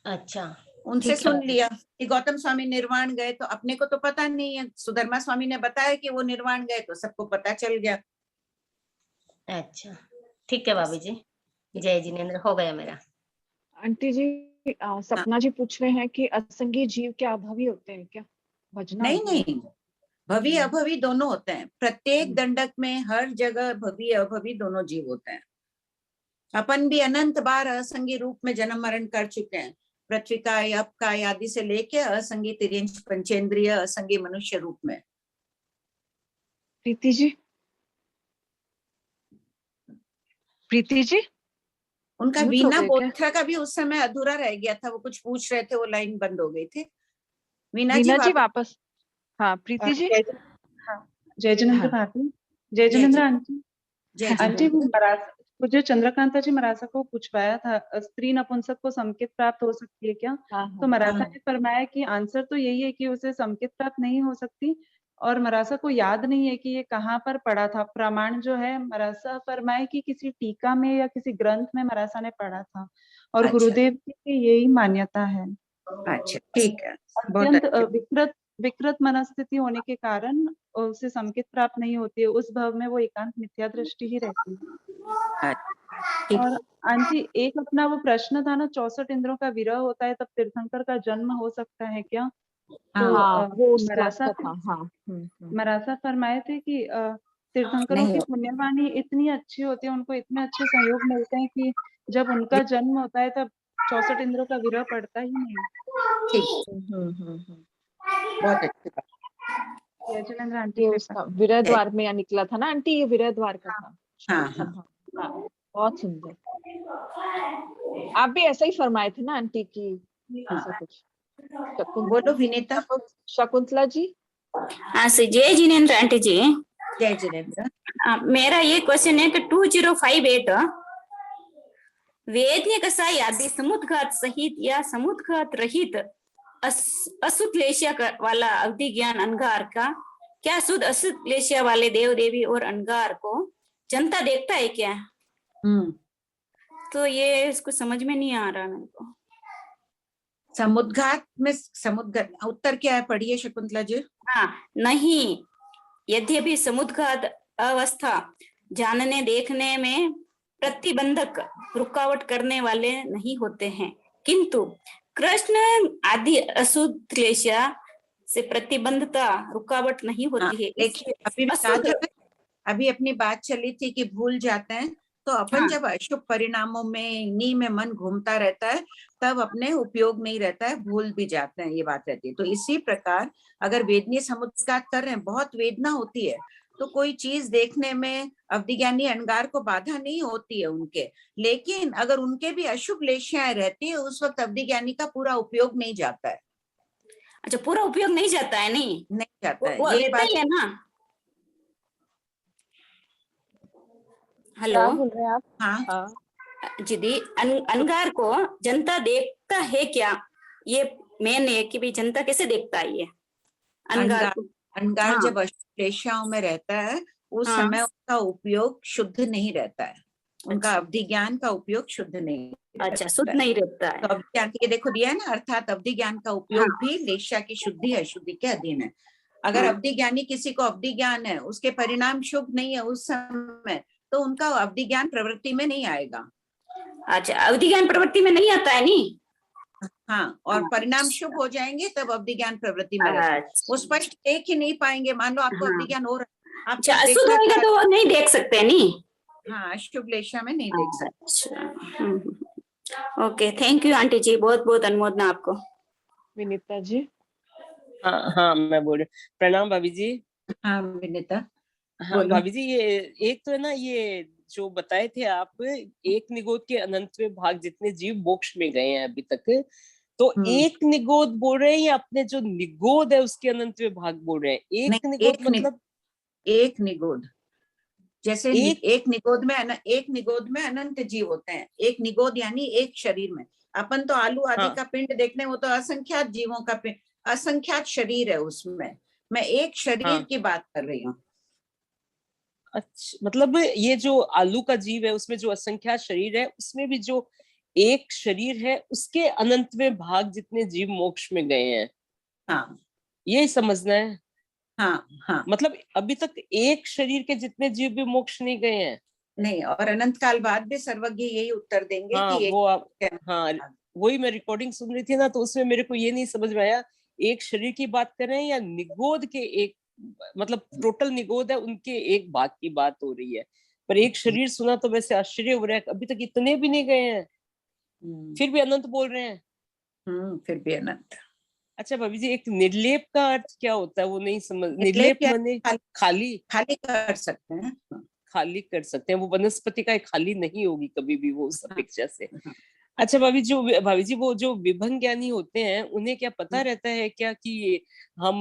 अच्छा, उनसे सुन लिया कि गौतम स्वामी निर्वाण गए, तो अपने को तो पता नहीं है, सुधर्मा स्वामी ने बताया कि वो निर्वाण गए तो सबको पता चल गया। अच्छा, ठीक है भाभी जी। जय जिनेन्द्र, हो गया मेरा। आंटी जी, सपना जी पूछ रहे हैं कि असंगी जीव क्या अभावी होते हैं क्या? भजना नहीं होती है। नहीं, भवी अभवी दोनों होते हैं। प्रत्येक दंडक में हर जगह भवी अभवी दोनों जीव होते हैं। अपन भी अनंत बार असंगी रूप में जन्म मरण कर चुके हैं। पृथ्वी काय, अप काय आदि से लेके असंगी तिर्यंश पंचेंद्रिय असंगी मनुष्य रूप में। प्रीति जी, प्रीति जी उनका म्यूट हो वीणा गए क्या? बोथरा का भी उस समय अधूरा रह गया था, वो कुछ पूछ रहे थे, वो लाइन बंद हो गई थी। वीणा वीणा जी वापस। वापस। हाँ प्रीति जी। हाँ, जय जिनेन्द्र हाँ भारती। जय जिनेन्द्र आंटी। जय आंटी वो जिनेन्द्र। मरासा, जो चंद्रकांता जी मरासा को पूछवाया था, स्त्री नपुंसक को समकित प्राप्त हो सकती है क्या? हाँ तो हाँ मरासा हाँ। ने फरमाया कि आंसर तो यही है कि उसे समकित प्राप्त नहीं हो सकती, और मरासा को याद नहीं है कि ये कहाँ पर पढ़ा था। प्रमाण जो है मरासा फरमाए कि किसी टीका में या किसी ग्रंथ में मरासा ने पढ़ा था, और अच्छा गुरुदेव की यही मान्यता है। अच्छा, ठीक है, बहुत अत्यंत अच्छे। विकृत मनस्थिति होने के कारण उसे समकित प्राप्त नहीं होती है। उस भव में वो एकांत मिथ्या दृष्टि ही रहती है। ठीक। और आंटी एक अपना वो प्रश्न था ना, 64 इंद्रों का विरह होता है तब तीर्थंकर का जन्म हो सकता है क्या? तो हाँ वो उस क्लास मरासा का था। हाँ मरासा फरमाए थे कि तीर्थंकरों नहीं की पुण्यवाणी इतनी अच्छी होती है, उनको इतने अच्छे सहयोग मिलते हैं कि जब उनका जन्म होता है तब 64 इंद्रों का विरह पड़ता ही नहीं। ठीक, बहुत अच्छी बात। जय जिनेन्द्र आंटी ये कृपा। उसका विरह द्वार में निकला था ना आंटी, ये विरह द्वार का था। हाँ हाँ हाँ। हाँ, बहुत सुंदर। आप भी ऐसा ही फरमाए थे ना आंटी की, ऐसा कुछ। बोलो विनीता। शकुंतला जी। हाँ सर, जय जिनेन्द्र आंटी जी। जय जिनेन्द्र। मेरा ये क्वेश्चन है कि 2058 वेदनीय कसाई आदि समुद्घात सहित या समुद्घात रहित असुक्लेशिया वाला अवधि ज्ञान अनगार का क्या शुद्ध असुक्लेशिया वाले देव देवी और अनगार को जनता देखता है क्या? तो ये इसको समझ में नहीं आ रहा मेरे को। समुद्घात में समुद्घात उत्तर क्या है, पढ़िए शकुंतला जी। हाँ नहीं, यद्यपि समुद्घात अवस्था जानने देखने में प्रतिबंधक रुकावट करने वाले नहीं होते हैं, किंतु कृष्ण आदि अशुद्ध क्लेशिया से प्रतिबंधता रुकावट नहीं होती है। देखिए अभी भी कहा था, अभी अपनी बात चली थी कि भूल जाते हैं, तो अपन जब अशुभ परिणामों में इन्हीं में मन घूमता रहता है तब अपने उपयोग नहीं रहता है, भूल भी जाते हैं, ये बात रहती है। तो इसी प्रकार अगर वेदनीय समुद्घात कर रहे हैं, बहुत वेदना होती है, तो कोई चीज देखने में अवधिज्ञानी अनगार को बाधा नहीं होती है उनके, लेकिन अगर उनके भी अशुभ लेशियाएं रहती है उस वक्त अवधिज्ञानी का पूरा उपयोग नहीं जाता है। अच्छा, पूरा उपयोग नहीं जाता है? नहीं जाता है, वो यही बात है ना। हेलो, क्या बोल रहे हैं आप? हाँ जी दी, अनगार को जनता देखता है क्या? ये मेन है कि भाई जनता कैसे देखता है ये अनगार को? अनगार हाँ। जब अश्लेषाओं में रहता है उस समय उनका उपयोग शुद्ध नहीं रहता है, उनका अवधि ज्ञान का उपयोग शुद्ध नहीं। अच्छा, शुद्ध नहीं रहता है। तो अवधि ज्ञान ये देखो दिया है ना, अर्थात अवधि ज्ञान का उपयोग भी लेशा की शुद्धि अशुद्धि के अधीन है। अगर अवधि ज्ञानी किसी को अवधि ज्ञान है, उसके परिणाम शुभ नहीं है उस समय, तो उनका अवधि ज्ञान प्रवृत्ति में नहीं आएगा। अच्छा, अवधि ज्ञान प्रवृत्ति में नहीं आता है नहीं। हाँ, और परिणाम शुभ हो जाएंगे तब अवधि ज्ञान प्रवृत्ति में रहता है। वो स्पष्ट देख ही नहीं पाएंगे। मान लो आपको अवधि ज्ञान हो रहा है, आप अशुद्ध होगा तो वो नहीं देख सकते नहीं। हाँ, शुभ लेशा में नहीं देख सकते। ओके, थैंक यू आंटी जी, बहुत बहुत अनुमोदना आपको। विनीता जी। हाँ मैं बोल रही हूँ। प्रणाम भाभी जी। हाँ विनीता। हाँ भाभी जी, ये एक तो है ना, ये जो बताए थे आप, एक निगोद के अनंतवें भाग जितने जीव मोक्ष में गए हैं अभी तक, तो एक निगोद बोल रहे हैं या अपने जो निगोद है उसके अनंतवें भाग बोल रहे हैं? एक निगोद मतलब एक निगोद, जैसे एक निगोद में अनंत जीव होते हैं। एक निगोद यानी एक शरीर में। अपन तो आलू आदि का पिंड देखने, वो तो असंख्यात जीवों का पिंड, असंख्यात शरीर है उसमें। मैं एक शरीर की बात कर रही हूँ। अच्छा, मतलब ये जो आलू का जीव है उसमें जो असंख्यात शरीर है, उसमें भी जो एक शरीर है उसके अनंतवें भाग जितने जीव मोक्ष में गए हैं। हाँ, यही समझना है। हाँ, मतलब अभी तक एक शरीर के जितने जीव भी मोक्ष नहीं गए हैं। नहीं, और अनंत काल बाद भी सर्वज्ञ यही उत्तर देंगे हाँ, कि वो आप, हाँ वही मैं रिकॉर्डिंग सुन रही थी ना, तो उसमें मेरे को ये नहीं समझ में आया एक शरीर की बात कर रहे हैं या निगोद के एक, मतलब टोटल निगोद है उनके एक भाग की बात हो रही है। पर एक शरीर सुना तो वैसे आश्चर्य हो रहा है, अभी तक इतने भी नहीं गए हैं, फिर भी अनंत बोल रहे हैं। फिर भी अनंत। अच्छा भाभी जी, एक निर्लेप का अर्थ क्या होता है वो नहीं समझ। निर्लेप निर्लेप माने खाली खाली कर सकते हैं, खाली कर सकते हैं। वो वनस्पति का खाली नहीं होगी कभी भी वो उस अपेक्षा से। अच्छा भाभी जी वो जो विभंग ज्ञानी होते हैं उन्हें क्या पता रहता है क्या कि हम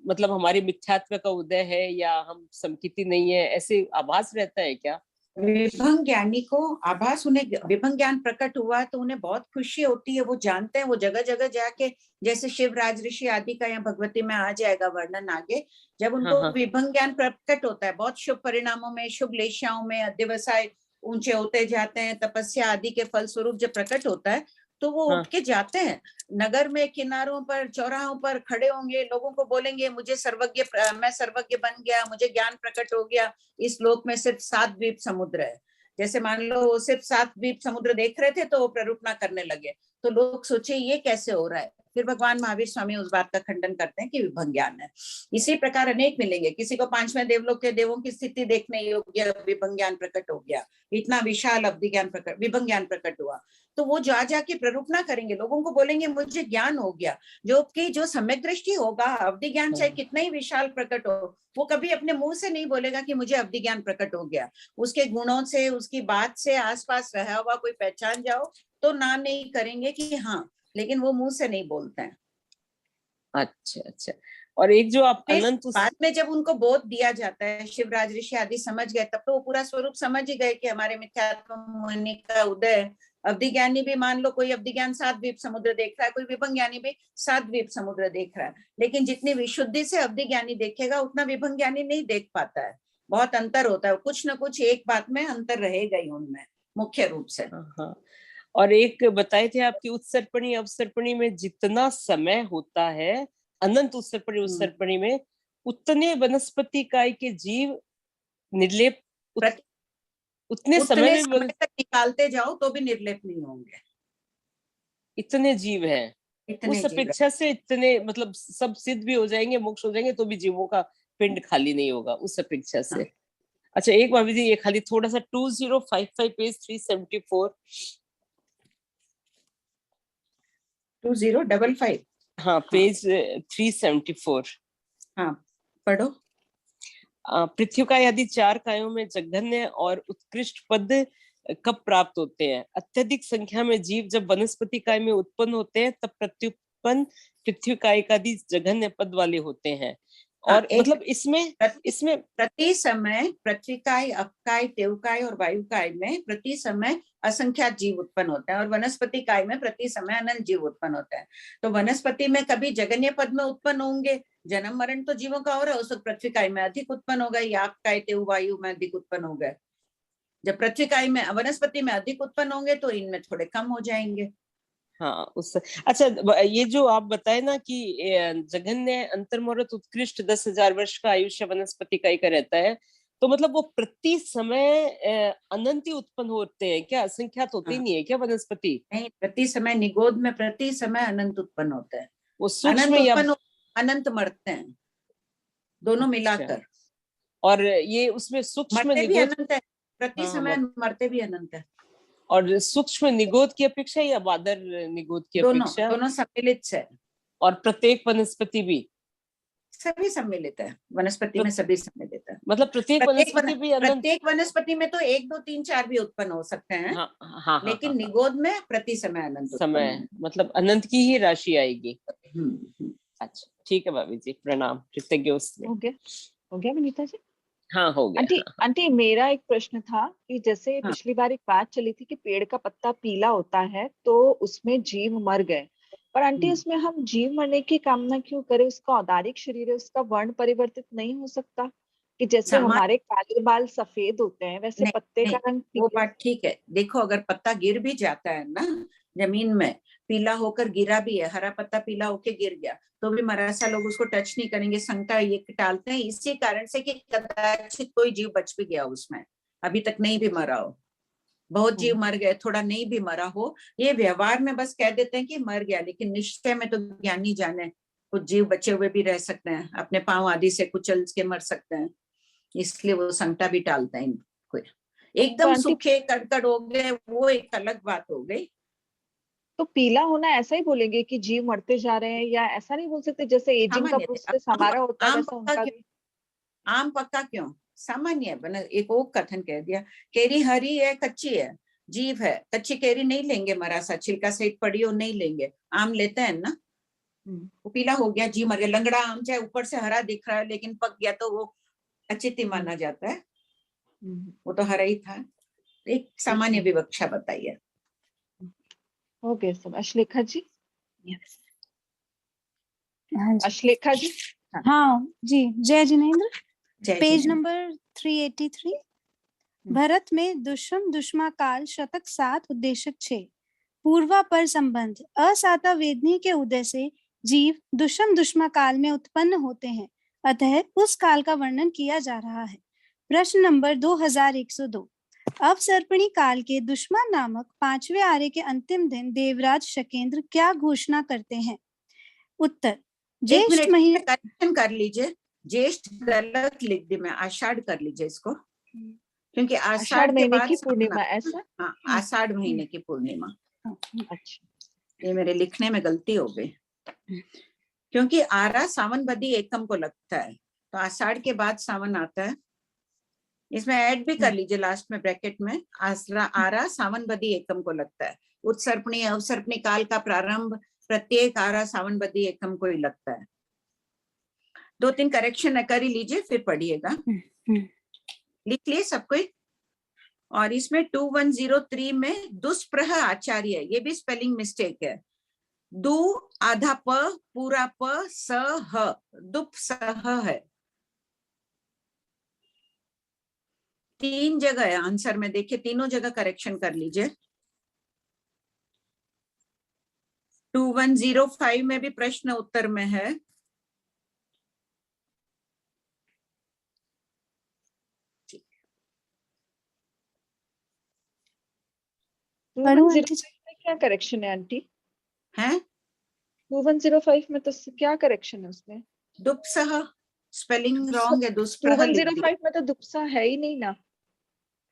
मतलब हमारे मिथ्यात्व का उदय है या हम समकिति नहीं है, ऐसे आभास रहता है क्या? विभंग ज्ञानी को आभास, उन्हें विभंग ज्ञान प्रकट हुआ तो उन्हें बहुत खुशी होती है। वो जानते हैं, वो जगह जगह जाके, जैसे शिवराज ऋषि आदि का या भगवती में आ जाएगा वर्णन आगे, जब उनको विभंग ज्ञान प्रकट होता है, बहुत शुभ परिणामों में, शुभ लेशाओं में अध्यवसाय ऊंचे होते जाते हैं, तपस्या आदि के फल स्वरूप जब प्रकट होता है तो वो उठ के जाते हैं नगर में, किनारों पर, चौराहों पर खड़े होंगे, लोगों को बोलेंगे मुझे सर्वज्ञ, मैं सर्वज्ञ बन गया, मुझे ज्ञान प्रकट हो गया। इस लोक में सिर्फ 7 द्वीप समुद्र है। जैसे मान लो वो सिर्फ 7 द्वीप समुद्र देख रहे थे तो वो प्ररूपणा करने लगे, तो लोग सोचे ये कैसे हो रहा है। फिर भगवान महावीर स्वामी उस बात का खंडन करते हैं कि विभंग ज्ञान है। इसी प्रकार अनेक मिलेंगे, किसी को 5वें देवलोक के देवों की स्थिति देखने योग्य विभंग ज्ञान प्रकट हो गया, इतना विशाल अवधि ज्ञान प्रकट, विभंग ज्ञान प्रकट हुआ, तो वो जा जाके प्ररूपणा करेंगे, लोगों को बोलेंगे मुझे ज्ञान हो गया। जो सम्यक दृष्टि होगा, अवधि ज्ञान चाहे कितना ही विशाल प्रकट हो, वो कभी अपने मुंह से नहीं बोलेगा कि मुझे अवधि ज्ञान प्रकट हो गया। उसके गुणों से, उसकी बात से आसपास रहा हुआ कोई पहचान जाओ तो ना नहीं करेंगे कि हाँ, लेकिन वो मुंह से नहीं बोलते हैं। अच्छा। और एक जो आप अनंत बाद में जब उनको बोध दिया जाता है, शिवराज ऋषि आदि समझ गए, तब तो वो पूरा स्वरूप समझ ही गए कि हमारे मिथ्यात्व मुनि का उदय। अवधि ज्ञानी भी मान लो, कोई अवधि ज्ञान 7 द्वीप समुद्र देख रहा है, कोई विभंग ज्ञानी भी 7 द्वीप समुद्र देख रहा है, लेकिन जितनी विशुद्धि से अवधि ज्ञानी देखेगा उतना विभंग ज्ञानी नहीं देख पाता है। बहुत अंतर होता है, कुछ ना कुछ एक बात में अंतर रहेगा ही उनमें मुख्य रूप से। और एक बताए थे आपकी उत्सर्पणी अवसर्पणी में जितना समय होता है, अनंत उत्सर्पणी उत्सर्पणी में उतने वनस्पति काय के जीव निर्लेप उतने समय तक निकालते जाओ तो भी निर्लेप नहीं होंगे। इतने जीव हैं, उस अपेक्षा से इतने, मतलब सब सिद्ध भी हो जाएंगे, मोक्ष हो जाएंगे, तो भी जीवों का पिंड खाली नहीं होगा उस अपेक्षा से। अच्छा एक भाभी जी, ये खाली थोड़ा सा 2055 पेज 374 2055 हाँ पेज 374 हाँ पढ़ो। पृथ्वी का यदि 4 कायों में जघन्य और उत्कृष्ट पद कब प्राप्त होते हैं? अत्यधिक संख्या में जीव जब वनस्पति काय में उत्पन्न होते हैं तब प्रत्युत्पन्न पृथ्वी काय का जघन्य पद वाले होते हैं। और मतलब इसमें प्रति समय पृथ्वी काय, अपकाय, तेवकाय और वायु काय में प्रति समय असंख्यात जीव उत्पन्न होते हैं, और वनस्पति काय में प्रति समय अनंत जीव उत्पन्न होते हैं। तो वनस्पति में कभी जगन्य पद में उत्पन्न होंगे, जन्म मरण तो जीवों का हो रहा है, उस वक्त पृथ्वी काय में अधिक उत्पन्न हो गए, या अपकाय, तेव, वायु में अधिक उत्पन्न हो गए। जब पृथ्वी काय में, वनस्पति में अधिक उत्पन्न होंगे तो इनमें थोड़े कम हो जाएंगे। हाँ अच्छा, ये जो आप बताए ना कि जघन्य, अंतर्मुहूर्त, उत्कृष्ट 10,000 वर्ष का आयुष्य वनस्पति का ही रहता है, तो मतलब वो प्रति समय अनंत ही उत्पन्न होते हैं क्या? असंख्यात होते ही नहीं है क्या वनस्पति? नहीं, प्रति समय निगोद में प्रति समय अनंत उत्पन्न होते हैं। वो सूक्ष्म अनंत मरते हैं, दोनों मिलाकर। और ये उसमें सूक्ष्म भी अनंत है, प्रति समय मरते भी अनंत है। और सूक्ष्म निगोद की अपेक्षा या बादर निगोद की अपेक्षा? दोनों सम्मिलित है। और प्रत्येक वनस्पति भी सभी सम्मिलित है, वनस्पति में सभी सम्मिलित है। मतलब प्रत्येक वनस्पति भी प्रत्येक वनस्पति में तो 1, 2, 3, 4 भी उत्पन्न हो सकते हैं। लेकिन निगोद में प्रति समय अनंत समय, मतलब अनंत की ही राशि आएगी। अच्छा ठीक है भाभी जी, प्रणाम, कृतज्ञ। हो गया विनीता जी? हाँ हो गया। आंटी मेरा एक प्रश्न था कि जैसे पिछली बार एक बात चली थी कि पेड़ का पत्ता पीला होता है तो उसमें जीव मर गए, पर आंटी उसमें हम जीव मरने की कामना क्यों करें? उसका औदारिक शरीर है, उसका वर्ण परिवर्तित नहीं हो सकता कि जैसे हमारे काले बाल सफेद होते हैं वैसे पत्ते का रंग? वो बात ठीक है। देखो अगर पत्ता गिर भी जाता है ना जमीन में, पीला होकर गिरा भी है, हरा पत्ता पीला होकर गिर गया, तो भी मरासा लोग उसको टच नहीं करेंगे, शंका ये टालते हैं इसी कारण से कि कदाचित कोई जीव बच भी गया उसमें, अभी तक नहीं भी मरा हो। बहुत जीव मर गए, थोड़ा नहीं भी मरा हो, ये व्यवहार में बस कह देते हैं कि मर गया, लेकिन निश्चय में तो ज्ञानी जाने कुछ जीव बचे हुए भी रह सकते हैं, अपने पांव आदि से कुचल के मर सकते हैं, इसलिए वो संकटा भी टालता है इनको। एकदम सूखे कड़कड़ हो गए वो एक अलग बात हो गई। तो पीला होना ऐसा ही बोलेंगे कि जीव मरते जा रहे हैं, या ऐसा नहीं बोल सकते जैसे एजिंग का प्रोसेस हमारा होता है वैसा उनका भी? आम पक्का क्यों, सामान्य बना एक वो कथन कह दिया, केरी हरी है कच्ची है, जीव है, कच्ची केरी नहीं लेंगे, मरा सा छिलका सहित पड़ी हो नहीं लेंगे, आम लेते हैं ना, वो पीला हो गया जीव मर गया। लंगड़ा आम चाहे ऊपर से हरा दिख रहा है लेकिन पक गया तो वो अचित माना जाता है, वो तो हरा ही था। एक सामान्य विवक्षा बताइए। ओके सब। अश्लेखा जी? अश्लेखा जी? हाँ जी, जय जिनेन्द्र। जय पेज जिनेन्द्र। नंबर 383। भरत में दुष्म दुष्मा काल शतक 7 उद्देशक 6 पूर्वा पर संबंध असाता वेदनी के उदय से जीव दुष्म दुष्मा काल में उत्पन्न होते हैं, अतः उस काल का वर्णन किया जा रहा है। प्रश्न नंबर 2102। अवसर्पणी काल के दुष्मा नामक 5वें आर्य के अंतिम दिन देवराज शकेंद्र क्या घोषणा करते हैं? उत्तर, ज्येष्ठ महीने करेक्शन कर लीजिए, ज्येष्ठ गलत लिख दी मैं, आषाढ़ कर लीजिए इसको, क्योंकि आषाढ़ के बाद की पूर्णिमा, ऐसा? हाँ, आषाढ़ महीने की पूर्णिमा। अच्छा, ये मेरे लिखने में गलती हो गई, क्योंकि आरा सावन बदी एकम को लगता है, तो आषाढ़ के बाद सावन आता है। इसमें ऐड भी कर लीजिए लास्ट में ब्रैकेट में, आरा सावन बदी एकम को लगता है। उत्सर्पणी अवसर्पणी काल का प्रारंभ प्रत्येक आरा सावन बदी एकम को ही लगता है। 2-3 करेक्शन कर ही लीजिए फिर पढ़िएगा। लिख लिए सब कोई? और इसमें 2103 में दुष्प्रह आचार्य, ये भी स्पेलिंग मिस्टेक है। दु आधा प पूरा प स ह, दुप सह है। 3 जगह है आंसर में, देखिए तीनों जगह करेक्शन कर लीजिए। 2105 में भी प्रश्न उत्तर में है। क्या करेक्शन है आंटी? हैं 2105 में तो क्या करेक्शन है उसमें? दुप्सह, स्पेलिंग रॉन्ग है, दुष्प्रह लिख दिया। 2105 में तो दुप्सा है ही नहीं ना,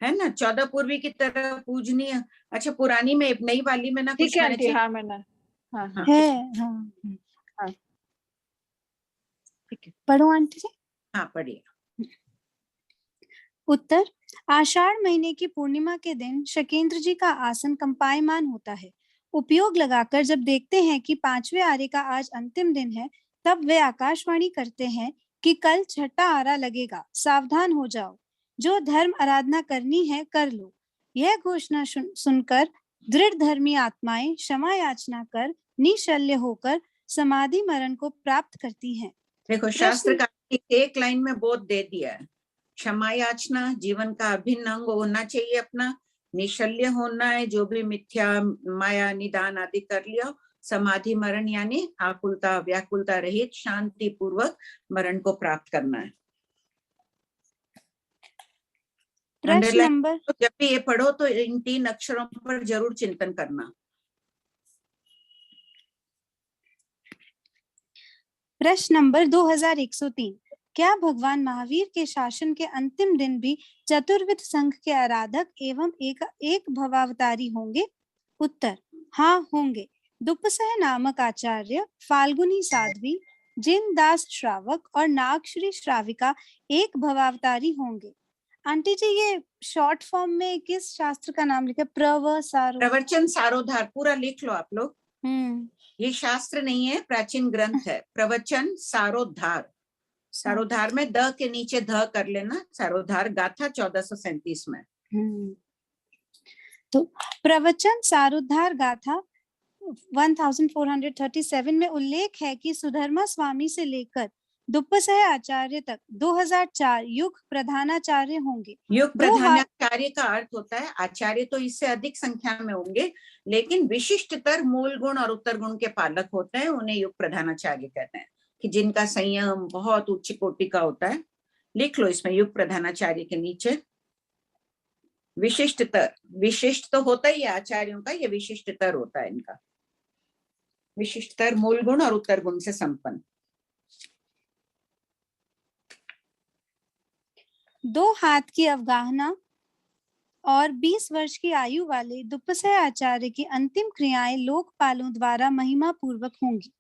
है ना, 14 पूर्वी की तरह पूजनीय। अच्छा, पुरानी में नई वाली में ना ठीक कुछ है मैंने आंटी, हाँ मैंने हाँ हाँ है, हाँ ठीक है। पढ़ो आंटी जी। हाँ पढ़िए। उत्तर, आषाढ़ महीने की पूर्णिमा के दिन शकेंद्र जी का आसन कंपायमान होता है। उपयोग लगाकर जब देखते हैं कि 5वें आरे का आज अंतिम दिन है, तब वे आकाशवाणी करते हैं कि कल छठा आरा लगेगा, सावधान हो जाओ, जो धर्म आराधना करनी है कर लो। यह घोषणा सुनकर दृढ़ धर्मी आत्माएं क्षमा याचना कर निशल्य होकर समाधि मरण को प्राप्त करती हैं। देखो शास्त्र का एक लाइन में बोध दे दिया है, क्षमा याचना जीवन का अभिन्न अंग होना चाहिए अपना, निशल्य होना है, जो भी मिथ्या माया निदान आदि कर लिया, समाधि मरण यानी आकुलता व्याकुलता रहित शांति पूर्वक मरण को प्राप्त करना है। प्रश्न नंबर, जब भी ये पढ़ो तो इन 3 अक्षरों पर जरूर चिंतन करना। प्रश्न नंबर 2103। क्या भगवान महावीर के शासन के अंतिम दिन भी चतुर्विध संघ के आराधक एवं एक भवावतारी होंगे? उत्तर, हाँ होंगे। दुपसह नामक आचार्य, फाल्गुनी साध्वी, जिन दास श्रावक और नागश्री श्राविका एक भवावतारी होंगे। आंटी जी, ये शॉर्ट फॉर्म में किस शास्त्र का नाम लिखा? प्रवचन सारोधार, पूरा लिख लो आप लोग। ये शास्त्र नहीं है, प्राचीन ग्रंथ है। प्रवचन सारोधार, सारोधार में द के नीचे ध कर लेना, सारोधार गाथा 1437 में। तो प्रवचन सारोद्धार गाथा 1437 में उल्लेख है कि सुधर्मा स्वामी से लेकर दुप्पसह आचार्य तक 2004 युग प्रधानाचार्य होंगे। युग प्रधानाचार्य का अर्थ होता है आचार्य तो इससे अधिक संख्या में होंगे, लेकिन विशिष्टतर मूल गुण और उत्तर गुण के पालक होते हैं, उन्हें युग प्रधानाचार्य कहते हैं, कि जिनका संयम बहुत उच्च कोटि का होता है। लिख लो इसमें युग प्रधानाचार्य के नीचे। विशिष्टतर, विशिष्ट तो होता ही है आचार्यों का, ये विशिष्टतर होता है इनका। विशिष्टतर मूल गुण और उत्तर गुण से संपन्न। 2 हाथ की अवगाहना और 20 वर्ष की आयु वाले दुप्पसह आचार्य की अंतिम क्रियाएं लोकपालों द्वारा महिमा पूर्वक होंगी।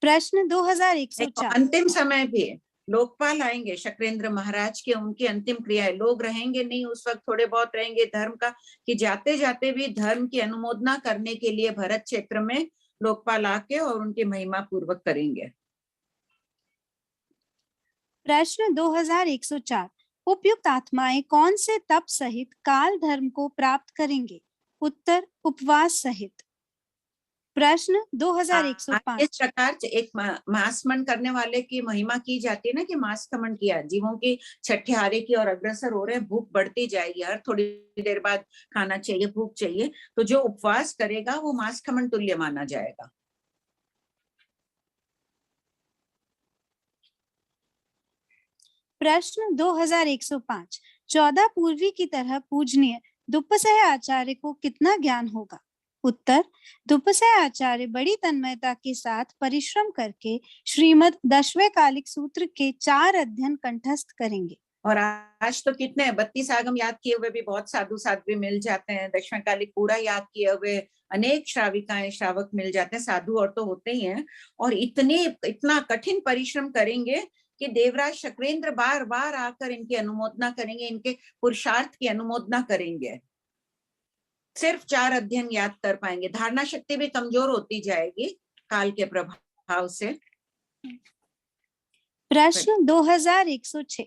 प्रश्न 2104। अंतिम समय भी लोकपाल आएंगे, शक्रेंद्र महाराज के, उनकी अंतिम क्रियाएं, लोग रहेंगे नहीं उस वक्त, थोड़े बहुत रहेंगे धर्म का, कि जाते जाते भी धर्म की अनुमोदना करने के लिए भरत क्षेत्र में लोकपाल आके और उनकी महिमा पूर्वक करेंगे। प्रश्न 2104। उपयुक्त आत्माएं कौन से तप सहित काल धर्म को प्राप्त करेंगे? उत्तर, उपवास सहित। प्रश्न 2105। इस प्रकार एक मासमन करने वाले की महिमा की जाती है ना, कि मास खमन किया, जीवों की छठ्यारे की और अग्रसर हो रहे हैं, भूख बढ़ती जाएगी, हर थोड़ी देर बाद खाना चाहिए, भूख चाहिए, तो जो उपवास करेगा वो मास खमन तुल्य माना जाएगा। प्रश्न 2105। 14 पूर्वी की तरह पूजनीय दुप्पसह आचार्य को कितना ज्ञान होगा? उत्तर, दुप्पसह आचार्य बड़ी तन्मयता के साथ परिश्रम करके श्रीमद् दशवें कालिक सूत्र के 4 अध्ययन कंठस्थ करेंगे। और आज तो कितने 32 आगम याद किए हुए भी बहुत साधु साध्वी मिल जाते हैं, दशवें कालिक पूरा याद किए हुए अनेक श्राविकाएं श्रावक मिल जाते हैं, साधु और तो होते ही हैं, और इतना कठिन परिश्रम करेंगे कि देवराज शक्रेंद्र बार बार आकर इनकी अनुमोदना करेंगे, इनके पुरुषार्थ की अनुमोदना करेंगे। सिर्फ 4 अध्ययन याद कर पाएंगे, धारणा शक्ति भी कमजोर होती जाएगी काल के प्रभाव से। प्रश्न 2106।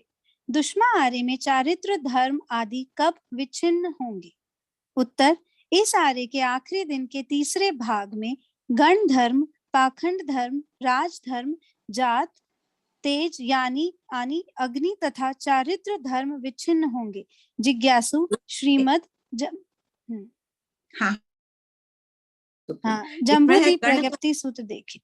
दुष्मा आर्य में चारित्र धर्म आदि कब विच्छिन्न होंगे? उत्तर, इस आर्य के आखिरी दिन के तीसरे भाग में गण धर्म, पाखंड धर्म, राजधर्म, जात, तेज यानी अग्नि तथा चारित्र धर्म विच्छिन्न होंगे। जिज्ञासु श्रीमद् जम्बूद्वीप प्रज्ञप्ति सूत्र देखिए।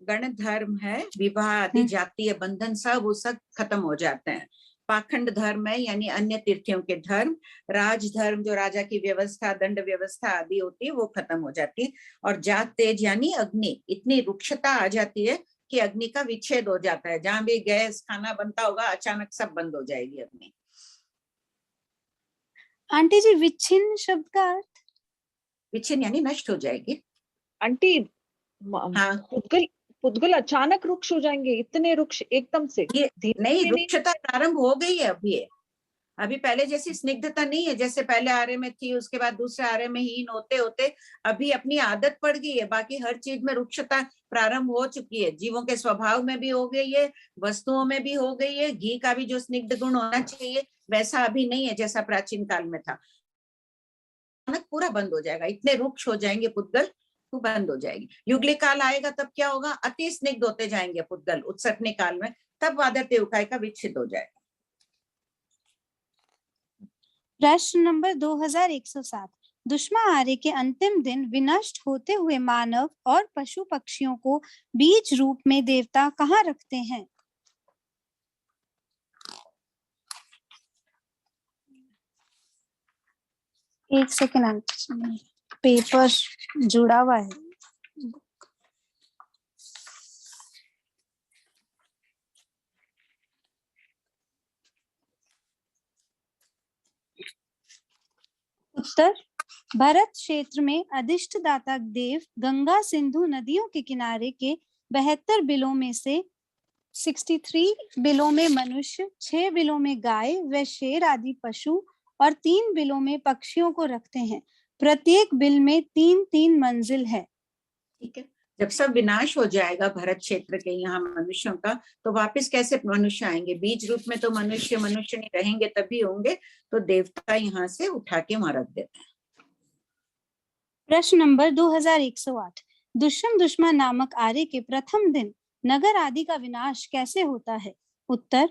गण धर्म है, विवाह आदि जातीय बंधन सब खत्म हो जाते हैं। पाखंड धर्म है यानी अन्य तीर्थियों के धर्म, राज धर्म जो राजा की व्यवस्था, दंड व्यवस्था आदि होती है वो खत्म हो जाती है, और जात तेज यानी अग्नि, इतनी रुक्षता आ जाती है कि अग्नि का विच्छेद हो जाता है, जहां भी गैस खाना बनता होगा अचानक सब बंद हो जाएगी अग्नि। आंटी जी, विच्छिन्न शब्द का अर्थ? विच्छिन्न यानी नष्ट हो जाएगी। आंटी, पुद्गल अचानक रुक्ष हो जाएंगे, इतने रुक्ष एकदम से? नहीं, रुक्षता प्रारंभ हो गई है अभी पहले जैसी स्निग्धता नहीं है, जैसे पहले आर्य में थी, उसके बाद दूसरे आर्य में हीन होते होते अभी अपनी आदत पड़ गई है, बाकी हर चीज में रुक्षता प्रारंभ हो चुकी है, जीवों के स्वभाव में भी हो गई है, वस्तुओं में भी हो गई है, घी का भी जो स्निग्ध गुण होना चाहिए वैसा अभी नहीं है जैसा प्राचीन काल में था। पूरा बंद हो जाएगा, इतने रुक्ष हो जाएंगे पुद्गल, तो बंद हो जाएगी। युगली काल आएगा तब क्या होगा, अति स्निग्ध होते जाएंगे पुद्गल उत्सर्पणी काल में, तब वादर्त्य उकाय का विच्छेद हो जाएगा। प्रश्न नंबर 2107। दुष्मा आर्य के अंतिम दिन विनष्ट होते हुए मानव और पशु पक्षियों को बीज रूप में देवता कहाँ रखते हैं? एक सेकेंड, पेपर जुड़ा हुआ है। उत्तर, भरत क्षेत्र में अधिष्ठ दाता देव गंगा सिंधु नदियों के किनारे के 72 बिलों में से 63 बिलों में मनुष्य, 6 बिलों में गाय व शेर आदि पशु और 3 बिलों में पक्षियों को रखते हैं। प्रत्येक बिल में 3-3 मंजिल है। ठीक है, जब सब विनाश हो जाएगा भरत क्षेत्र के यहाँ मनुष्यों का, तो वापस कैसे मनुष्य आएंगे? बीज रूप में तो मनुष्य नहीं रहेंगे, तभी होंगे, तो देवता यहाँ से उठा के वहां रख देते हैं। प्रश्न नंबर 2108। दुष्म दुष्मा नामक आर्य के प्रथम दिन नगर आदि का विनाश कैसे होता है? उत्तर,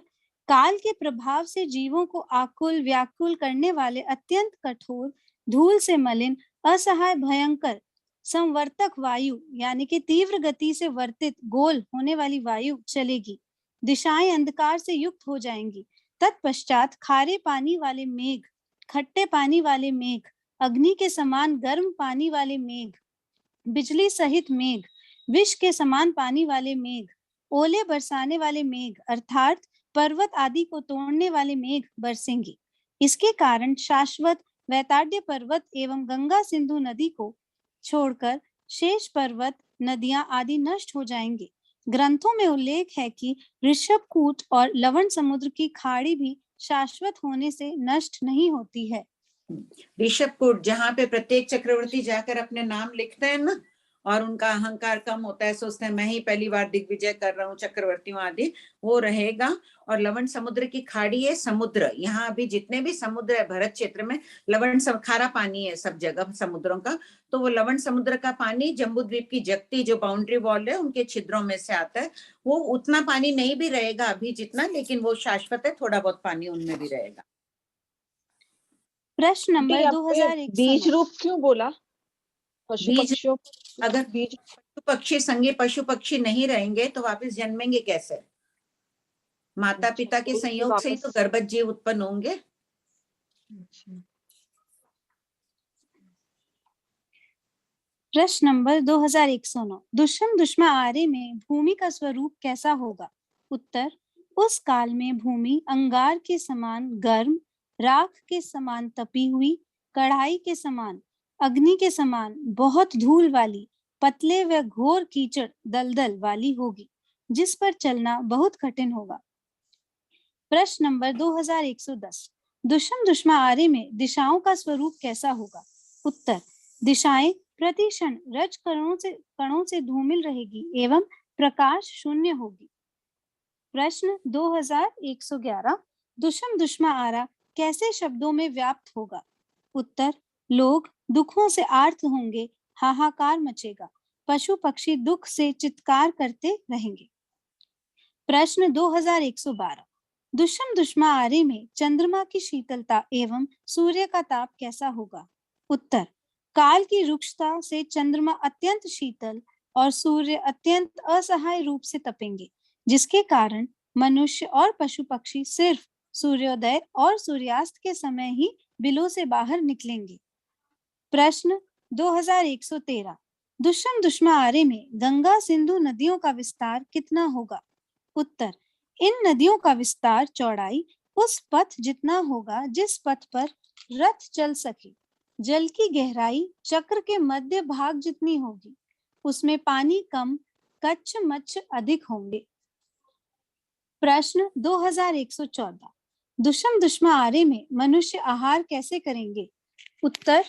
काल के प्रभाव से जीवों को आकुल व्याकुल करने वाले अत्यंत कठोर, धूल से मलिन, असहाय, भयंकर संवर्तक वायु यानी कि तीव्र गति से वर्तित गोल होने वाली वायु चलेगी, दिशाएं अंधकार से युक्त हो जाएंगी। तत्पश्चात खारे पानी वाले मेघ खट्टे पानी वाले मेघ, अग्नि के समान गर्म पानी वाले मेघ, बिजली सहित मेघ, विष के समान पानी वाले मेघ, ओले बरसाने वाले मेघ अर्थात पर्वत आदि को तोड़ने वाले मेघ बरसेंगे। इसके कारण शाश्वत वैताड्य पर्वत एवं गंगा सिंधु नदी को छोड़कर शेष पर्वत नदियां आदि नष्ट हो जाएंगे। ग्रंथों में उल्लेख है कि ऋषभकूट और लवण समुद्र की खाड़ी भी शाश्वत होने से नष्ट नहीं होती है। ऋषभकूट जहाँ पे प्रत्येक चक्रवर्ती जाकर अपने नाम लिखते हैं ना, और उनका अहंकार कम होता है, सोचते हैं मैं ही पहली बार दिग्विजय कर रहा हूँ चक्रवर्तियों आदि, वो रहेगा। और लवण समुद्र की खाड़ी है समुद्र, यहाँ अभी जितने भी समुद्र है भरत क्षेत्र में, लवण खारा पानी है सब जगह समुद्रों का, तो वो लवण समुद्र का पानी जम्बूद्वीप की जगती जो बाउंड्री वॉल है उनके छिद्रों में से आता है। वो उतना पानी नहीं भी रहेगा अभी जितना, लेकिन वो शाश्वत है, थोड़ा बहुत पानी उनमें भी रहेगा। प्रश्न नंबर 2109। बीज रूप क्यों बोला? पशु पक्षियों, अगर पशु पक्षी संगी पशु पक्षी नहीं रहेंगे तो वापस जन्मेंगे कैसे? माता पिता के संयोग से ही तो गर्भज जीव उत्पन्न होंगे। प्रश्न नंबर 2109। दुष्म दुष्मा आर्य में भूमि का स्वरूप कैसा होगा? उत्तर, उस काल में भूमि अंगार के समान गर्म, राख के समान तपी हुई, कढ़ाई के समान, अग्नि के समान बहुत धूल वाली, पतले व घोर कीचड़ दलदल वाली होगी, जिस पर चलना बहुत कठिन होगा। प्रश्न नंबर 2110। दुष्म दुष्मा आर्य में दिशाओं का स्वरूप कैसा होगा? उत्तर, दिशाएं प्रतिक्षण रज कणों से धूमिल रहेगी एवं प्रकाश शून्य होगी। प्रश्न 2111। दुष्म दुष्मा आरा कैसे शब्दों में व्याप्त होगा? उत्तर, लोग दुखों से आर्त होंगे, हाहाकार मचेगा, पशु पक्षी दुख से चित्कार करते रहेंगे। प्रश्न 2112। दुष्म दुष्मा आर्य में चंद्रमा की शीतलता एवं सूर्य का ताप कैसा होगा? उत्तर, काल की रुक्षता से चंद्रमा अत्यंत शीतल और सूर्य अत्यंत असहाय रूप से तपेंगे, जिसके कारण मनुष्य और पशु पक्षी सिर्फ सूर्योदय और सूर्यास्त के समय ही बिलों से बाहर निकलेंगे। प्रश्न 2113। दुष्म दुष्मा आर्य में गंगा सिंधु नदियों का विस्तार कितना होगा? उत्तर, इन नदियों का विस्तार चौड़ाई उस पथ जितना होगा जिस पथ पर रथ चल सके। जल की गहराई चक्र के मध्य भाग जितनी होगी, उसमें पानी कम, कच्छ मच्छ अधिक होंगे। प्रश्न 2114। दुष्म दुष्मा आर्य में मनुष्य आहार कैसे करेंगे? उत्तर,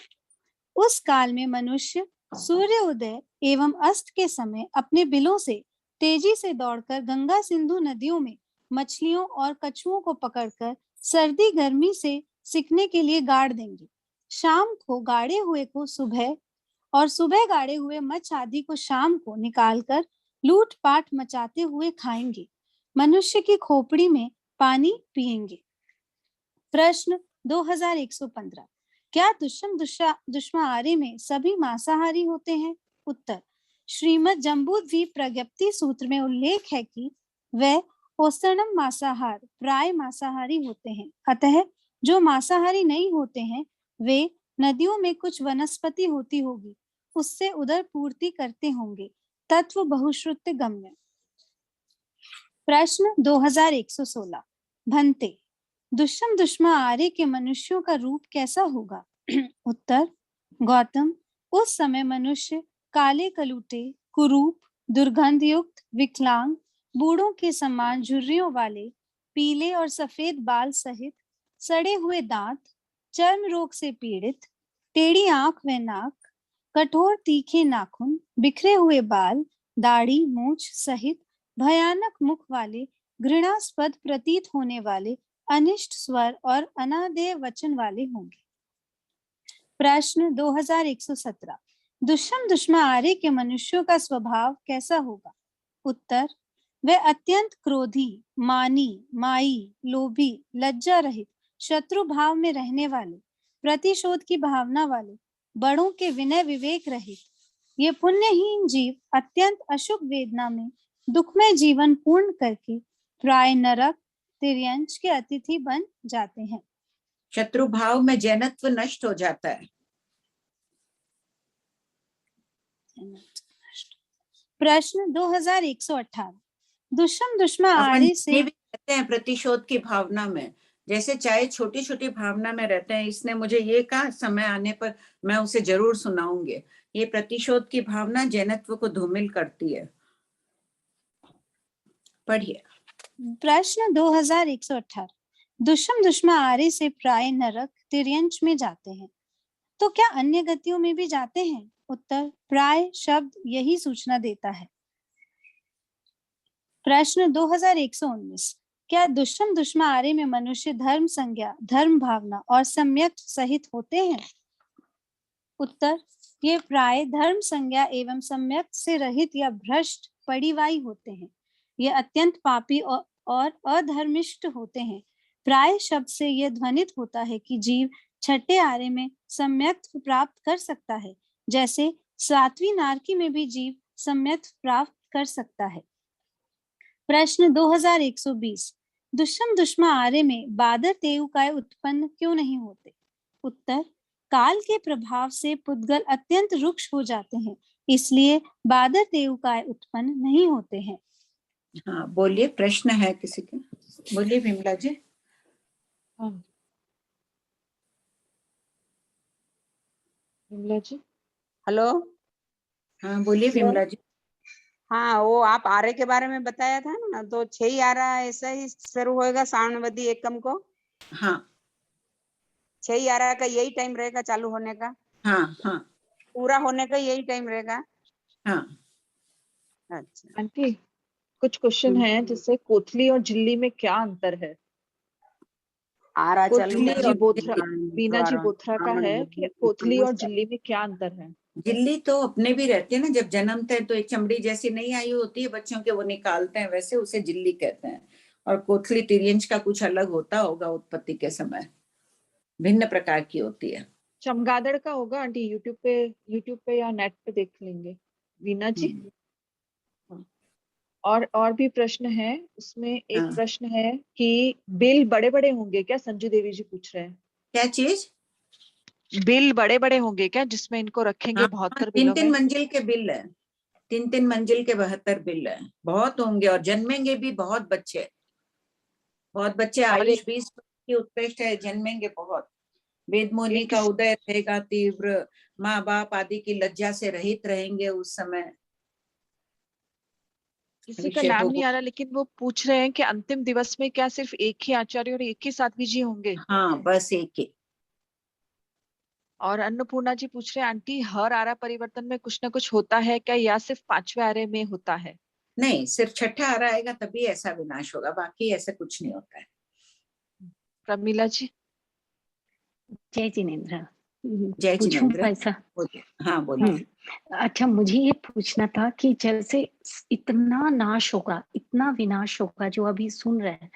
उस काल में मनुष्य सूर्य उदय एवं अस्त के समय अपने बिलों से तेजी से दौड़कर गंगा सिंधु नदियों में मछलियों और कछुओं को पकड़कर सर्दी गर्मी से सिकने के लिए गाड़ देंगे। शाम को गाड़े हुए को सुबह और सुबह गाड़े हुए मच्छ आदि को शाम को निकालकर लूटपाट मचाते हुए खाएंगे। मनुष्य की खोपड़ी में पानी पिएंगे। प्रश्न 2115। क्या दुष्म दुष्मा आर्य में सभी मांसाहारी होते हैं? उत्तर, श्रीमद् जम्बूद्वीप प्रज्ञप्ति सूत्र में उल्लेख है कि वह औसतम मांसाहार प्राय मांसाहारी होते हैं। अतः जो मांसाहारी नहीं होते हैं वे नदियों में कुछ वनस्पति होती होगी, उससे उदर पूर्ति करते होंगे। तत्व बहुश्रुत्य गम्य। प्रश्न 2116। भन्ते, दुष्म दुष्मा आर्य के मनुष्यों का रूप कैसा होगा? उत्तर, गौतम, उस समय मनुष्य काले कलूटे, कुरूप, दुर्गंध युक्त, विकलांग, बूढ़ों के समान झुर्रियों वाले, पीले और सफेद बाल सहित सड़े हुए दांत, चर्म रोग से पीड़ित, टेढ़ी आंख व नाक, कठोर तीखे नाखून, बिखरे हुए बाल, दाढ़ी मूछ सहित भयानक मुख वाले, घृणास्पद प्रतीत होने वाले, अनिष्ट स्वर और अनादेय वचन वाले होंगे। प्रश्न 2117। दुष्म दुष्मा आर्य के मनुष्यों का स्वभाव कैसा होगा? उत्तर, वे अत्यंत क्रोधी, मानी, माई, लोभी, लज्जा रहित, शत्रु भाव में रहने वाले, प्रतिशोध की भावना वाले, बड़ों के विनय विवेक रहित, ये पुण्यहीन जीव अत्यंत अशुभ वेदना में दुखमय जीवन पूर्ण करके प्राय नरक तिर्यंच के अतिथि बन जाते हैं। शत्रु भाव में जैनत्व नष्ट हो जाता है। प्रश्न 2118 दुष्म दुष्मा अपन आर्य से ये भी कहते हैं प्रतिशोध की भावना में, जैसे चाहे छोटी छोटी भावना में रहते हैं, इसने मुझे ये कहा, समय आने पर मैं उसे जरूर सुनाऊंगी। ये प्रतिशोध की भावना जैनत्व को धूमिल करती है। पढ़िए। प्रश्न 2118 दुष्म दुष्मा आर्य से प्राय नरक तिर्यंच में जाते हैं, तो क्या अन्य गतियों में भी जाते हैं? उत्तर प्राय शब्द यही सूचना देता है। प्रश्न 2119 क्या दुष्म दुष्मा आर्य में मनुष्य धर्म संज्ञा, धर्म भावना और सम्यक सहित होते हैं? उत्तर ये प्राय धर्म संज्ञा एवं सम्यक से रहित या भ्रष्ट पड़िवाई होते हैं। ये अत्यंत पापी और अधर्मिष्ठ होते हैं। प्राय शब्द से यह ध्वनित होता है कि जीव छठे आर्य में सम्यक प्राप्त कर सकता है, जैसे सातवीं नारकी में भी जीव सम्यक प्राप्त कर सकता है। प्रश्न 2120 दुष्म दुष्मा आर्य में बादर तेउकाय उत्पन्न क्यों नहीं होते? उत्तर काल के प्रभाव से पुद्गल अत्यंत रुक्ष हो जाते हैं, इसलिए बादर तेउकाय उत्पन्न नहीं होते हैं। हाँ बोलिए, प्रश्न है किसी का? बोलिए विमला जी। विमला जी। हेलो। हाँ बोलिए विमला जी। हाँ, वो आप आर्य के बारे में बताया था ना, तो 6 आरा ऐसा ही शुरू होएगा श्रावणवदी एकम को। हाँ 6 आरा का यही टाइम रहेगा चालू होने का? हाँ हाँ पूरा होने का यही टाइम रहेगा? हाँ। अच्छा आंटी कुछ क्वेश्चन है, जैसे कोथली और झिल्ली में क्या अंतर है? आरा कोथली चालू जी बोथरा, बीना जी बोथरा का है कि कोथली और कर झिल्ली में क्या अंतर है? झिल्ली तो अपने भी रहते हैं ना, जब जन्मते हैं तो एक चमड़ी जैसी नई आई होती है बच्चों के, वो निकालते हैं, वैसे उसे झिल्ली कहते हैं। और कोथली तिर्यंच का कुछ अलग होता होगा, उत्पत्ति के समय भिन्न प्रकार की होती है। चमगादड़ का होगा आंटी, यूट्यूब पे या नेट पे देख लेंगे। वीना जी। और भी प्रश्न है उसमें। एक प्रश्न है कि बिल बड़े बड़े होंगे क्या? संजू देवी जी पूछ रहे हैं। क्या चीज? बिल बड़े बड़े होंगे क्या जिसमें इनको रखेंगे? 72 बिलों 3-3 में। मंजिल के बिल है, 3-3 मंजिल के 72 बिल है। बहुत होंगे और जन्मेंगे भी बहुत बच्चे, बहुत बच्चे। आयुष 20 की उत्कृष्ट है, जन्मेंगे बहुत। वेद मुनि का उदय रहेगा तीव्र, माँ बाप आदि की लज्जा से रहित रहेंगे उस समय। किसी का नाम नहीं आ रहा, लेकिन वो पूछ रहे हैं कि अंतिम दिवस में क्या सिर्फ एक ही आचार्य और एक ही साध्वी जी होंगे? हाँ बस एक ही। और अन्नपूर्णा जी पूछ रहे हैं आंटी हर आरा परिवर्तन में कुछ ना कुछ होता है क्या, या सिर्फ 5वें आरे में होता है? नहीं, सिर्फ छठा आरा आएगा तभी ऐसा विनाश होगा, बाकी ऐसा कुछ नहीं होता है। प्रमीला जी। जय जिनेन्द्र। जय पूछूं जिनेन्द्र। ऐसा? हाँ बोलिए। अच्छा, मुझे ये पूछना था कि जैसे इतना नाश होगा, इतना विनाश होगा जो अभी सुन रहे हैं,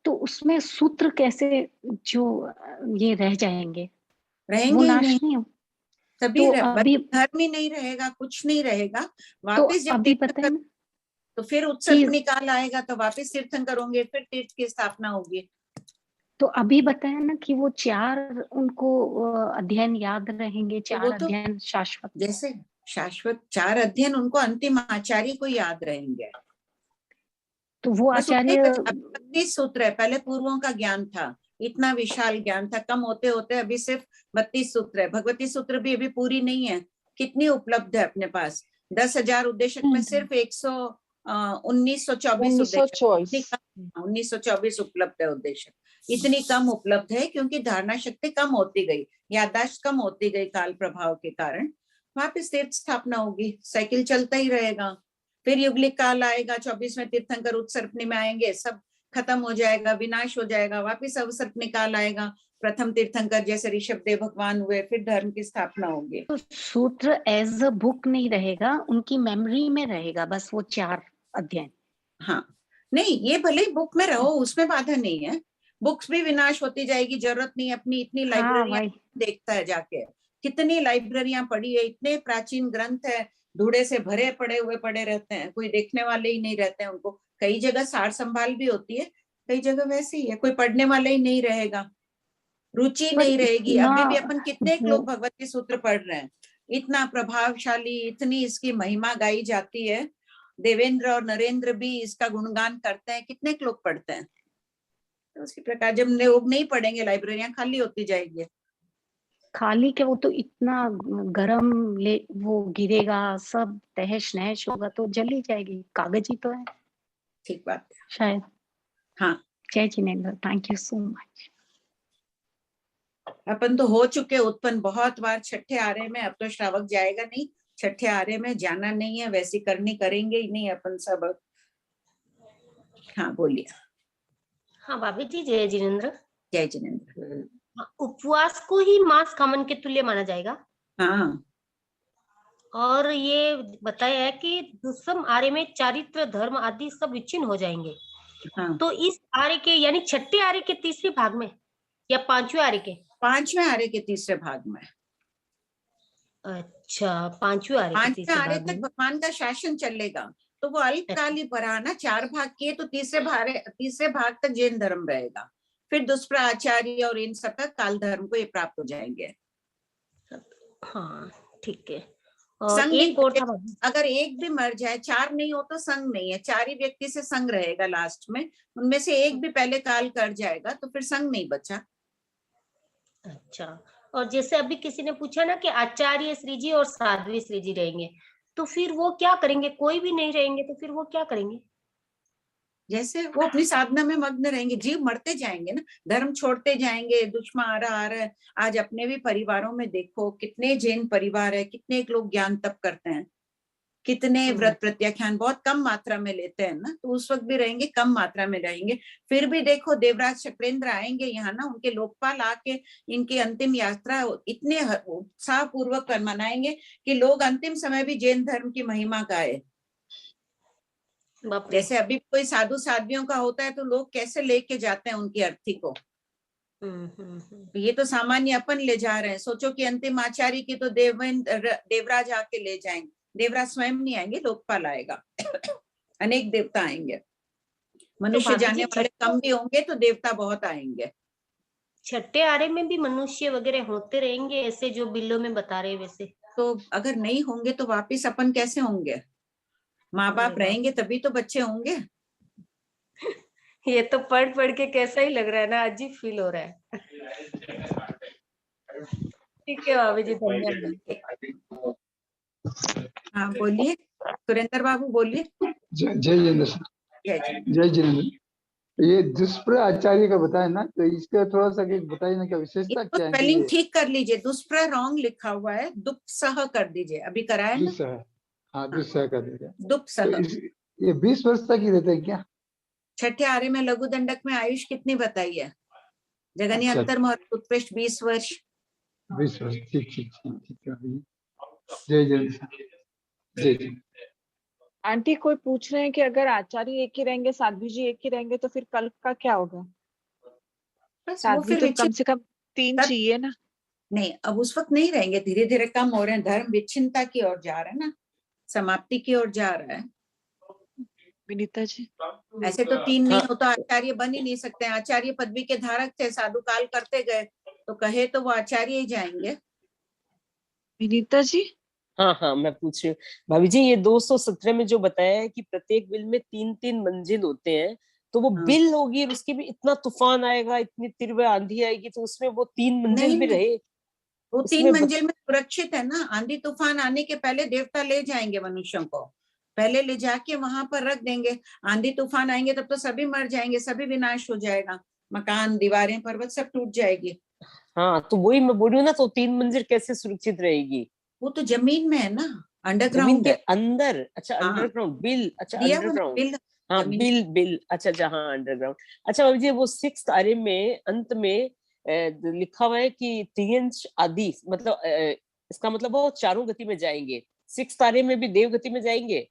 तो उसमें सूत्र कैसे जो ये रह जाएंगे, रहेंगे वो ही नाश नहीं, नहीं हो? तभी तो अभी धर्म ही नहीं रहेगा, कुछ नहीं रहेगा। तो वापिस जब अभी पता है ना तो फिर उत्सर्पणी काल आएगा, तो वापिस तीर्थंकर होंगे, फिर तीर्थ की स्थापना होगी। तो अभी बताया ना कि वो 4 उनको अध्ययन याद रहेंगे, 4 तो अध्ययन शाश्वत, जैसे शाश्वत 4 अध्ययन उनको अंतिम आचार्य को याद रहेंगे। तो वो आचार्य 32 सूत्र है, पहले पूर्वों का ज्ञान था, इतना विशाल ज्ञान था, कम होते होते अभी सिर्फ 32 सूत्र है। भगवती सूत्र भी अभी पूरी नहीं है, कितनी उपलब्ध है अपने पास? 10,000 उद्देशक में सिर्फ 1924 उपलब्ध है उद्देशक। इतनी कम उपलब्ध है क्योंकि धारणा शक्ति कम होती गई, याददाश्त कम होती गई काल प्रभाव के कारण। वापिस तीर्थ स्थापना होगी, साइकिल चलता ही रहेगा। फिर युगलिक काल आएगा, 24वें तीर्थंकर उत्सर्पणी में आएंगे, सब खत्म हो जाएगा, विनाश हो जाएगा। वापिस अवसर्पणी काल आएगा, प्रथम तीर्थंकर जैसे ऋषभ देव भगवान हुए, फिर धर्म की स्थापना होगी। तो सूत्र एज अ बुक नहीं रहेगा, उनकी मेमोरी में रहेगा बस वो 4 अध्ययन। हाँ नहीं, ये भले ही बुक में रहो, उसमें बाधा नहीं है। बुक्स भी विनाश होती जाएगी, जरूरत नहीं। अपनी इतनी लाइब्रेरियां देखता है जाके, कितनी लाइब्रेरियां पड़ी है, इतने प्राचीन ग्रंथ है, धूड़े से भरे पड़े हुए पड़े रहते हैं, कोई देखने वाले ही नहीं रहते हैं उनको। कई जगह सार संभाल भी होती है, कई जगह वैसे ही है, कोई पढ़ने वाला ही नहीं रहेगा। रुचि पर नहीं रहेगी। इतना अभी भी अपन कितने वो लोग भगवत के सूत्र पढ़ रहे हैं, इतना प्रभावशाली, इतनी इसकी महिमा गाई जाती है। देवेंद्र और नरेंद्र भी इसका गुणगान करते हैं, कितने लोग पढ़ते हैं। तो उसी प्रकार जब लोग नहीं पढ़ेंगे, लाइब्रेरियां खाली होती जाएगी। खाली के वो तो इतना गरम वो गिरेगा, सब तहस नहस होगा तो जल ही जाएगी, कागज ही तो है। ठीक बात शायद। हाँ, जय जिनेन्द्र, थैंक यू सो मच। अपन तो हो चुके उत्पन्न बहुत बार छठे आरे में, अब तो श्रावक जाएगा नहीं छठे आरे में, जाना नहीं है, वैसी करनी करेंगे ही नहीं अपन सब। हाँ बोलिए। हाँ भाभी जी, जय जिनेन्द्र। जय जिनेन्द्र। उपवास को ही मांस खामन के तुल्य माना जाएगा। हाँ, और ये बताया है कि दुष्म आर्य में चारित्र धर्म आदि सब विच्छिन्न हो जाएंगे। हाँ। तो इस आर्य के यानी छठे आर्य के तीसरे भाग में या पांचवें आर्य के? पांचवें आर्य के तीसरे भाग में। अच्छा, पांचवें आर्य के तीसरे आर्य भाग तक में। भगवान का शासन चलेगा, तो वो अल्पकाली पराना 4 भाग किए, तो तीसरे भाग तक जैन धर्म रहेगा। फिर दुष्प्र आचार्य और इन सब तक काल धर्म को ये प्राप्त हो जाएंगे। हाँ ठीक है। और संग एक और था, अगर एक भी मर जाए, 4 नहीं हो तो संग नहीं है, 4 ही व्यक्ति से संग रहेगा लास्ट में, उनमें से एक भी पहले काल कर जाएगा तो फिर संग नहीं बचा। अच्छा, और जैसे अभी किसी ने पूछा ना कि आचार्य श्री जी और साध्वी श्री जी रहेंगे, तो फिर वो क्या करेंगे? कोई भी नहीं रहेंगे तो फिर वो क्या करेंगे? जैसे वो अपनी साधना में मग्न रहेंगे। जीव मरते जाएंगे ना, धर्म छोड़ते जाएंगे, दुश्मन आ रहा है। आज अपने भी परिवारों में देखो कितने जैन परिवार है, कितने लोग ज्ञान तप करते हैं, कितने व्रत प्रत्याख्यान बहुत कम मात्रा में लेते हैं ना, तो उस वक्त भी रहेंगे, कम मात्रा में रहेंगे। फिर भी देखो देवराज चक्रेंद्र आएंगे यहाँ ना, उनके लोकपाल आके इनकी अंतिम यात्रा इतने उत्साह पूर्वक मनाएंगे कि लोग अंतिम समय भी जैन धर्म की महिमा गाए। जैसे अभी कोई साधु साध्वियों का होता है तो लोग कैसे लेके जाते हैं उनकी अर्थी को। ये तो सामान्य अपन ले जा रहे हैं। सोचो कि अंतिम आचार्य की तो देवराज आके ले जाएंगे। देवराज स्वयं नहीं आएंगे, लोकपाल आएगा। अनेक देवता आएंगे। मनुष्य जाने वाले कम भी होंगे तो देवता बहुत आएंगे। छठे आरे में भी मनुष्य वगैरह होते रहेंगे ऐसे जो बिल्लों में बता रहे वैसे? तो अगर नहीं होंगे तो वापिस अपन कैसे होंगे? माँ बाप रहेंगे तभी तो बच्चे होंगे। ये तो पढ़ पढ़ के कैसा ही लग रहा है ना, अजीब फील हो रहा है। ठीक है भाभी जी, धन्यवाद। हाँ बोलिए सुरेंद्र बाबू, बोलिए। जय जिनेन्द्र सर। जय जिनेन्द्र। ये दुष्प्र आचार्य का बताया ना, तो इसका थोड़ा सा बताइए ना, क्या विशेषता क्या है? स्पेलिंग ठीक कर लीजिए, दुष्प्र रॉन्ग लिखा हुआ है, दुप्सह कर दीजिए। अभी कराया ना? हाँ दुस्सह कर दीजिए। दुप्सह। ये 20 वर्ष तक ही रहता है क्या? छठे आर्य में लघु दंडक में आयुष कितनी बताई है? जगन्य अत्तर महर्षि उत्कृष्ट 20 वर्ष। 20 वर्ष, ठीक ठीक ठीक ठीक है। जय जिनेन्द्र। जय जिनेन्द्र। आंटी कोई पूछ रहे हैं कि अगर आचार्य एक ही रहेंगे, साध्वी जी एक ही रहेंगे, तो फिर कल्प का क्या होगा? साध्वी तो कम से कम 3 चाहिए ना। नहीं, अब उस वक्त नहीं रहेंगे, धीरे धीरे कम हो रहे हैं। धर्म विच्छिन्नता की ओर जा रहा है ना, समाप्ति की ओर जा रहा है। विनीता जी, ऐसे तो 3 नहीं हो तो आचार्य बन ही नहीं सकते। आचार्य पदवी के धारक थे, साधु काल करते गए, तो कहे तो वो आचार्य ही जाएंगे। विनीता जी। हाँ हाँ, मैं पूछ रही हूँ भाभी जी, ये 217 में जो बताया है कि प्रत्येक बिल में 3-3 मंजिल होते हैं, तो वो बिल होगी और उसके भी इतना तूफान आएगा, इतनी तीव्र आंधी आएगी, तो उसमें वो 3 मंजिल भी रहे? वो 3 मंजिल में सुरक्षित है ना। आंधी तूफान आने के पहले देवता ले जाएंगे मनुष्यों को, पहले ले जाके वहां पर रख देंगे। आंधी तूफान आएंगे तब तो सभी मर जाएंगे, सभी विनाश हो जाएगा, मकान दीवारें पर्वत सब टूट जाएगी। हाँ, तो वही मैं बोल रही हूँ ना, तो 3 मंजिल कैसे सुरक्षित रहेगी? वो तो जमीन में है ना, अंडरग्राउंड के अंदर। अच्छा, अंडरग्राउंड बिल। अच्छा, अंडरग्राउंड। हाँ, बिल। अच्छा, जहाँ अंडरग्राउंड। अच्छा बाबू जी, वो 6th आर्य में अंत में लिखा हुआ है कि 3 आदि, मतलब इसका मतलब वो चारों गति में जाएंगे। 6th आर्य में भी देव गति में जाएंगे?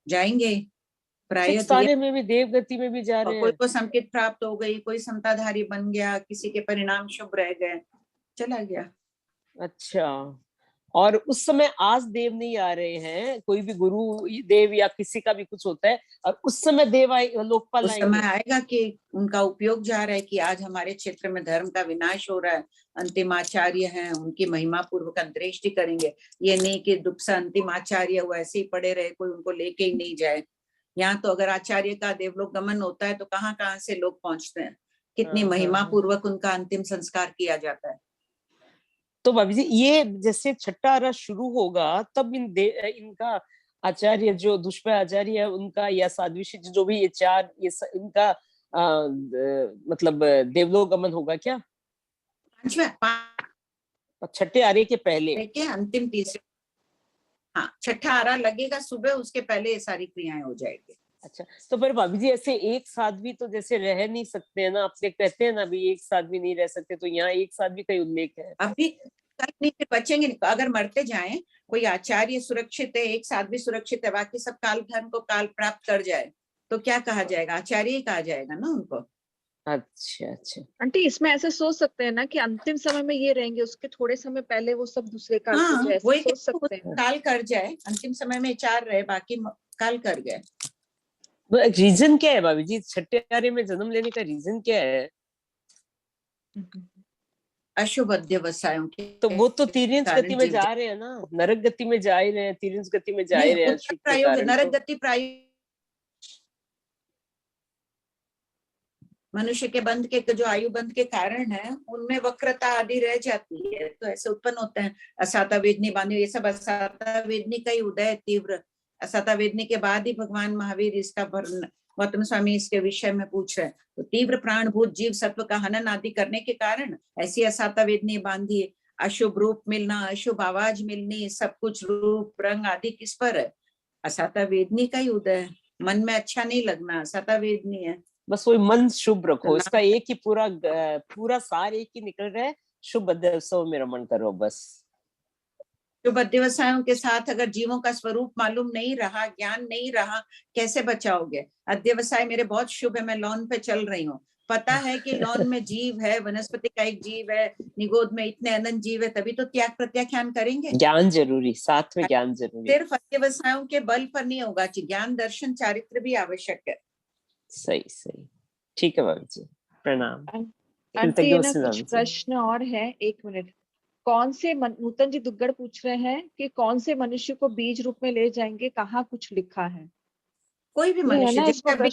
जाएंगे। 6th आर्य में भी देव गति में भी जा रहे हैं। कोई को संकेत प्राप्त हो गई, कोई समताधारी बन गया, किसी के परिणाम शुभ रह गए, चला गया। अच्छा, और उस समय आज देव नहीं आ रहे हैं, कोई भी गुरु देव या किसी का भी कुछ होता है, और उस समय देव लोकपाल उस आएंगे। समय आएगा कि उनका उपयोग जा रहा है कि आज हमारे क्षेत्र में धर्म का विनाश हो रहा है, अंतिम आचार्य हैं, उनकी महिमा पूर्वक अंत्येष्टि करेंगे। ये नहीं कि दुख से अंतिम आचार्य वो ऐसे ही पड़े रहे, कोई उनको लेके ही नहीं जाए। यहाँ तो अगर आचार्य का देवलोक गमन होता है तो कहाँ कहाँ से लोग पहुंचते हैं, कितनी महिमा पूर्वक उनका अंतिम संस्कार किया जाता है। तो भाभी जी ये जैसे छठा आरा शुरू होगा तब इनका आचार्य जो दुष्पय आचार्य है उनका या साध्वी जी जो भी ये चार इनका मतलब देवलोक गमन होगा क्या? छठे आरे के पहले अंतिम तीसरे, हाँ छठा आरा लगेगा सुबह, उसके पहले ये सारी क्रियाएं हो जाएगी। अच्छा, तो फिर भाभी जी ऐसे एक साथ भी तो जैसे रह नहीं सकते हैं ना, आपने कहते हैं ना अभी एक साथ भी नहीं रह सकते, तो यहाँ एक साथ भी कई उल्लेख है। अभी नहीं बचेंगे, अगर मरते जाएं, कोई आचार्य सुरक्षित है, एक साथ भी सुरक्षित है, बाकी सब काल धर्म को काल प्राप्त कर जाए तो क्या कहा जाएगा? आचार्य ही कहा जाएगा ना उनको। अच्छा अच्छा आंटी इसमें ऐसे सोच सकते हैं ना कि अंतिम समय में ये रहेंगे, उसके थोड़े समय पहले वो सब दूसरे काल हाँ, को ऐसे वही सोच सकते हैं। काल कर जाए, अंतिम समय में चार रहे, बाकी काल कर गए। रीजन क्या है भाभी जी, छठे आरे में जन्म लेने का रीजन क्या है? अशुभ अध्यवसायों के, तो वो तो तिर्यंस गति में जा रहे हैं ना, नरक गति में जा ही रहे हैं, तिर्यंस गति में जा ही रहे हैं अशुभ के कारण। नरक गति मनुष्य के बंध के जो आयु बंध के कारण है उनमें वक्रता आदि रह जाती है, तो ऐसे उत्पन्न होते हैं असाता वेदनी बांधी, ये सब असाता वेदनी का ही उदय, तीव्र असाता वेदनी के बाद ही भगवान महावीर इसका गौतम स्वामी इसके विषय में पूछ रहे हैं। तो तीव्र प्राणभूत जीव सत्व का हनन आदि करने के कारण ऐसी असाता वेदनी बांधी, अशुभ रूप मिलना, अशुभ आवाज मिलनी, सब कुछ रूप रंग आदि किस पर है? असाता वेदनी का ही उदय, मन में अच्छा नहीं लगना असाता वेदनी है। बस वही मन शुभ रखो, इसका एक ही पूरा सार एक ही निकल रहा है, शुभ अध्यवसायों में रमण करो बस। शुभ अध्यवसायों के साथ अगर जीवों का स्वरूप मालूम नहीं रहा, ज्ञान नहीं रहा, कैसे बचाओगे? अध्यवसाय मेरे बहुत शुभ है, मैं लॉन पे चल रही हूँ, पता है कि लॉन में जीव है, वनस्पति का एक जीव है, निगोद में इतने अनंत जीव है, तभी तो त्याग प्रत्याख्यान करेंगे। ज्ञान जरूरी, साथ में ज्ञान जरूरी, सिर्फ अध्यवसायों के बल पर नहीं होगा, ज्ञान दर्शन चारित्र भी आवश्यक है। सही सही, ठीक है भाभी जी, प्रणाम। आंटी ना कुछ प्रश्न और है, 1 मिनट। कौन से नूतन जी दुग्गड़ पूछ रहे हैं कि कौन से मनुष्य को बीज रूप में ले जाएंगे, कहाँ कुछ लिखा है? कोई भी मनुष्य, जैसे अभी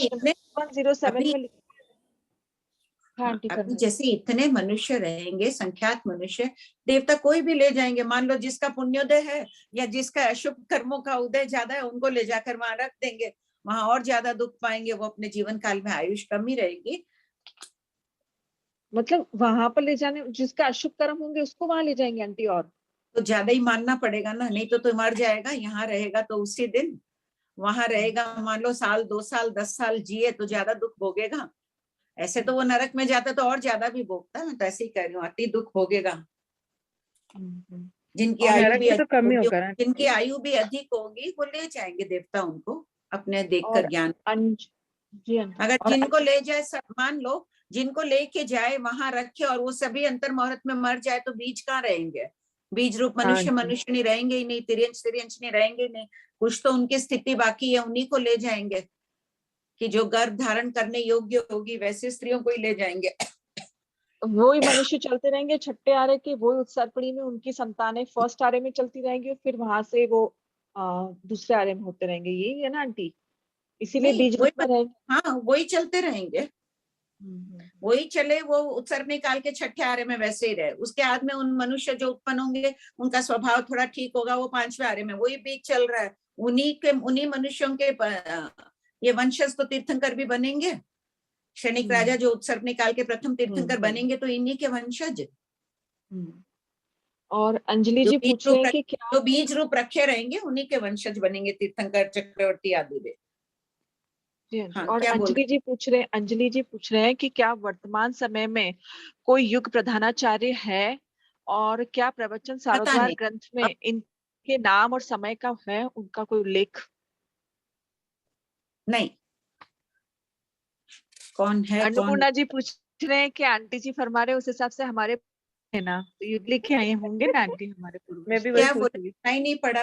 जैसे इतने मनुष्य रहेंगे, संख्यात मनुष्य, देवता कोई भी ले जाएंगे। मान लो जिसका पुण्योदय है या जिसका अशुभ कर्मों का उदय ज्यादा है, उनको ले जाकर वहां रख देंगे, वहां और ज्यादा दुख पाएंगे, वो अपने जीवन काल में आयुष कम ही रहेगी। मतलब वहां पर ले जाने, जिसका अशुभ कर्म होंगे उसको वहां ले जाएंगे आंटी, और तो ज्यादा ही मानना पड़ेगा ना, नहीं तो मर जाएगा। यहाँ रहेगा तो उसी दिन, वहां रहेगा मान लो साल 2 साल 10 साल जिए तो ज्यादा दुख भोगेगा। ऐसे तो वो नरक में जाता तो और ज्यादा भी भोगता, मैं तो ऐसे ही कह रही हूँ, अति दुख भोगेगा। जिनकी आयु भी जिनकी आयु भी अधिक होगी वो ले जाएंगे देवता उनको अपने देखकर ज्ञान। अगर जिनको ले जाए, सब मान लो जिनको लेके जाए वहां रखे और वो सभी अंतर मुहूर्त में मर जाए तो बीज कहाँ रहेंगे? बीज रूप मनुष्य नहीं रहेंगे ही नहीं, तिर्यंश नहीं रहेंगे ही नहीं, कुछ तो उनकी स्थिति बाकी है, उन्हीं को ले जाएंगे कि जो गर्भ धारण करने योग्य होगी वैसे स्त्रियों को ही ले जाएंगे। वही मनुष्य चलते रहेंगे छठे आरे के, वही उत्सर्पणी में उनकी संतानें फर्स्ट आरे में चलती रहेंगी, फिर वहां से वो दूसरे आरे में होते रहेंगे, यही है ना आंटी? इसीलिए बीज रूप में रहेंगे। हाँ वही चलते रहेंगे, वही चले, वो उत्सर्पणी काल के छठे आरे में वैसे ही रहे। उसके बाद में उन मनुष्य जो उत्पन्न होंगे उनका स्वभाव थोड़ा ठीक होगा, वो 5वें आरे में, वही बीज चल रहा है। उन्हीं मनुष्यों के ये वंशज तो तीर्थंकर भी बनेंगे। क्षणिक राजा जो उत्सर्पणी काल के प्रथम तीर्थंकर बनेंगे तो इन्हीं के वंशज। और अंजलि जी पूछ रहे हैं कि क्या जो बीज रूप रखे रहेंगे उन्हीं के वंशज बनेंगे तीर्थंकर, चक्रवर्ती आदि वे। हाँ, और अंजलि जी पूछ रहे हैं कि क्या वर्तमान समय में कोई युग प्रधानाचार्य है, और क्या प्रवचन सारोद्धार ग्रंथ में इनके नाम और समय का है उनका कोई उल्लेख? नहीं। कौन है? अन्नपूर्णा जी पूछ रहे हैं कि आंटी जी फरमा रहे उस हिसाब से हमारे है ना, तो युग लेके आए होंगे ना आंटी हमारे पूर्वज। मैं भी क्या बोला नहीं पढ़ा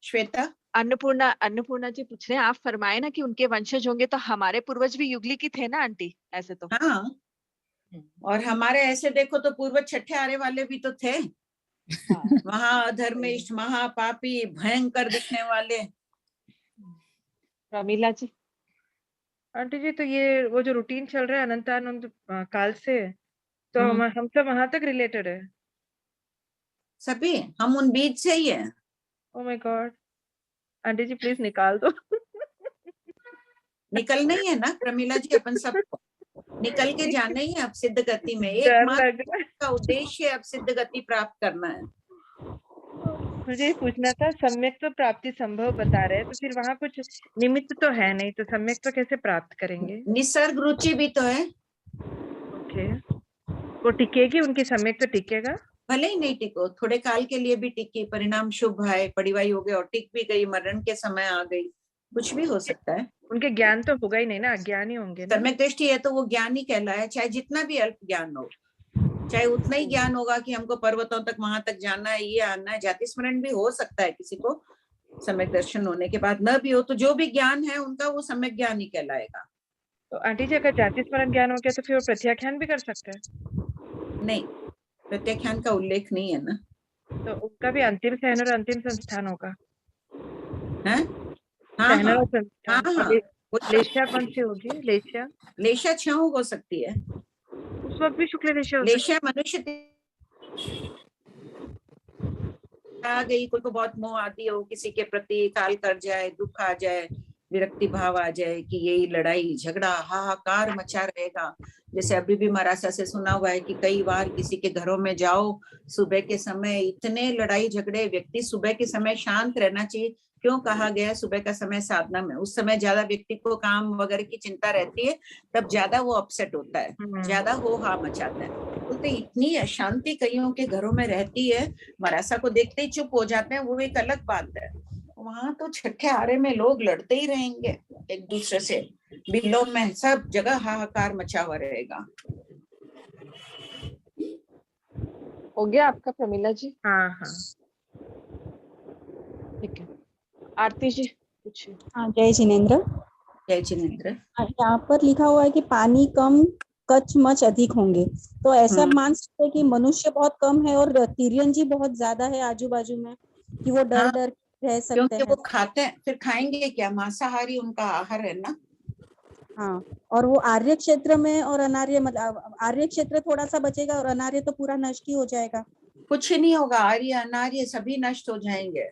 श्वेता? अन्नपूर्णा जी पूछ रहे हैं, आप फरमाए ना कि उनके वंशज होंगे, तो हमारे पूर्वज भी युगली की थे ना आंटी, ऐसे तो। हाँ, और हमारे ऐसे देखो तो पूर्वज छठे आरे वाले भी तो थे। हाँ। महाधर्मिष्ठ, महापापी, भयंकर दिखने वाले। प्रमीला जी। आंटी जी, तो ये वो जो रूटीन चल रहा है अनंतानंद काल से, तो हम सब वहां तक रिलेटेड है? सभी हम उन बीज से ही है। Oh my god, aunty ji please निकाल दो। निकलना ही है ना प्रमीला जी, अपन सबको निकल के जाना ही है अब सिद्ध गति में। एकमात्र का उद्देश्य अब सिद्ध गति प्राप्त करना है। मुझे ये पूछना था, सम्यक तो प्राप्ति संभव बता रहे हैं, तो फिर वहाँ कुछ निमित्त तो है नहीं, तो सम्यक तो कैसे प्राप्त करेंगे? निसर्ग रुचि भी तो है। ओके, वो टिकेगी, उनकी सम्यक तो टिकेगा? भले ही नहीं टिको, थोड़े काल के लिए भी टिकी, परिणाम शुभ है, पड़िवाई हो गए और टिक भी गई, मरण के समय आ गई, कुछ भी हो सकता है। उनके ज्ञान तो होगा ही नहीं ना, अज्ञान ही होंगे ना। सम्यक दृष्टि है तो वो ज्ञान ही कहलाए, चाहे जितना भी अल्प ज्ञान हो, चाहे उतना ही ज्ञान होगा कि हमको पर्वतों तक वहां तक जाना है, ये आना है। जाति स्मरण भी हो सकता है किसी को सम्यक दर्शन होने के बाद, न भी हो तो जो भी ज्ञान है उनका वो सम्यक ज्ञान ही कहलाएगा। तो आंटी जी, अगर जाति स्मरण ज्ञान हो गया तो फिर वो प्रत्याख्यान भी कर सकते हैं? नहीं, प्रत्याख्यान का उल्लेख नहीं है ना। तो उनका भी अंतिम सहन और अंतिम संस्थान होगा? हाँ, लेशा कौन सी होगी? लेशा छाऊ हो सकती है उस वक्त भी, शुक्ल लेशा मनुष्य आ गई, कोई को बहुत मोह आती हो किसी के प्रति, काल कर जाए, दुख आ जाए, विरक्ति भाव आ जाए कि यही लड़ाई झगड़ा हाहाकार मचा रहेगा। जैसे अभी भी मरासा से सुना हुआ है कि कई बार किसी के घरों में जाओ सुबह के समय, इतने लड़ाई झगड़े। व्यक्ति सुबह के समय शांत रहना चाहिए। क्यों कहा गया सुबह का समय साधना में? उस समय ज्यादा व्यक्ति को काम वगैरह की चिंता रहती है, तब ज्यादा वो अपसेट होता है, ज्यादा हो हा मचाता है। तो इतनी अशांति कईयों के घरों में रहती है, मरासा को देखते ही चुप हो जाते हैं, वो एक अलग बात है। वहां तो छठे आरे में लोग लड़ते ही रहेंगे एक दूसरे से, बिलों में सब जगह हाहाकार मचा हुआ रहेगा। हो गया आपका प्रमीला जी? हाँ, ठीक है। आरती जी पूछिए। हाँ, जय जिनेंद्र। जय जिनेंद्र। यहाँ पर लिखा हुआ है कि पानी कम कच मच अधिक होंगे, तो ऐसा मान सकते हैं कि मनुष्य बहुत कम है और तिर्यन जी बहुत ज्यादा है आजू बाजू में, कि वो डर डर रह सकते हैं? क्योंकि वो खाते हैं, फिर खाएंगे क्या? मांसाहारी उनका आहार है ना। हाँ, और वो आर्य क्षेत्र में और अनार्य, मतलब आर्य क्षेत्र थोड़ा सा बचेगा और अनार्य तो पूरा नष्ट ही हो जाएगा। कुछ नहीं होगा, आर्य अनार्य सभी नष्ट हो जाएंगे।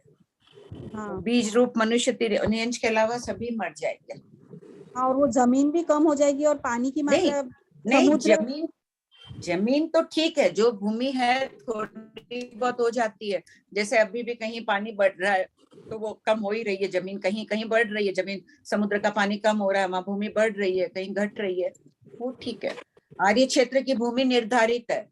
हाँ, बीज रूप मनुष्य तिर्यंश के अलावा सभी मर जाएंगे। हाँ, और वो जमीन भी कम हो जाएगी और पानी की मात्रा नहीं, जमीन तो ठीक है, जो भूमि है थोड़ी बहुत हो जाती है। जैसे अभी भी कहीं पानी बढ़ रहा है तो वो कम हो ही रही है जमीन, कहीं कहीं बढ़ रही है जमीन, समुद्र का पानी कम हो रहा है, वहां भूमि बढ़ रही है, कहीं घट रही है, वो ठीक है। आर्य क्षेत्र की भूमि निर्धारित है।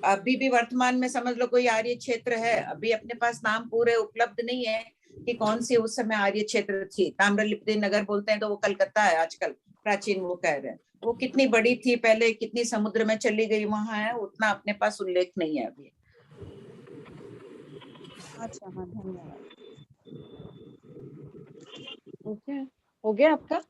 अभी भी वर्तमान में समझ लो कोई आर्य क्षेत्र है, अभी अपने पास नाम पूरे उपलब्ध नहीं है कि कौन सी उस समय आर्य क्षेत्र थी। ताम्रलिप्ति नगर बोलते हैं तो वो कलकत्ता है आजकल, प्राचीन वो कह रहे हैं। वो कितनी बड़ी थी पहले, कितनी समुद्र में चली गई, वहां है, उतना अपने पास उल्लेख नहीं है अभी। अच्छा, हाँ, धन्यवाद। हो गया आपका?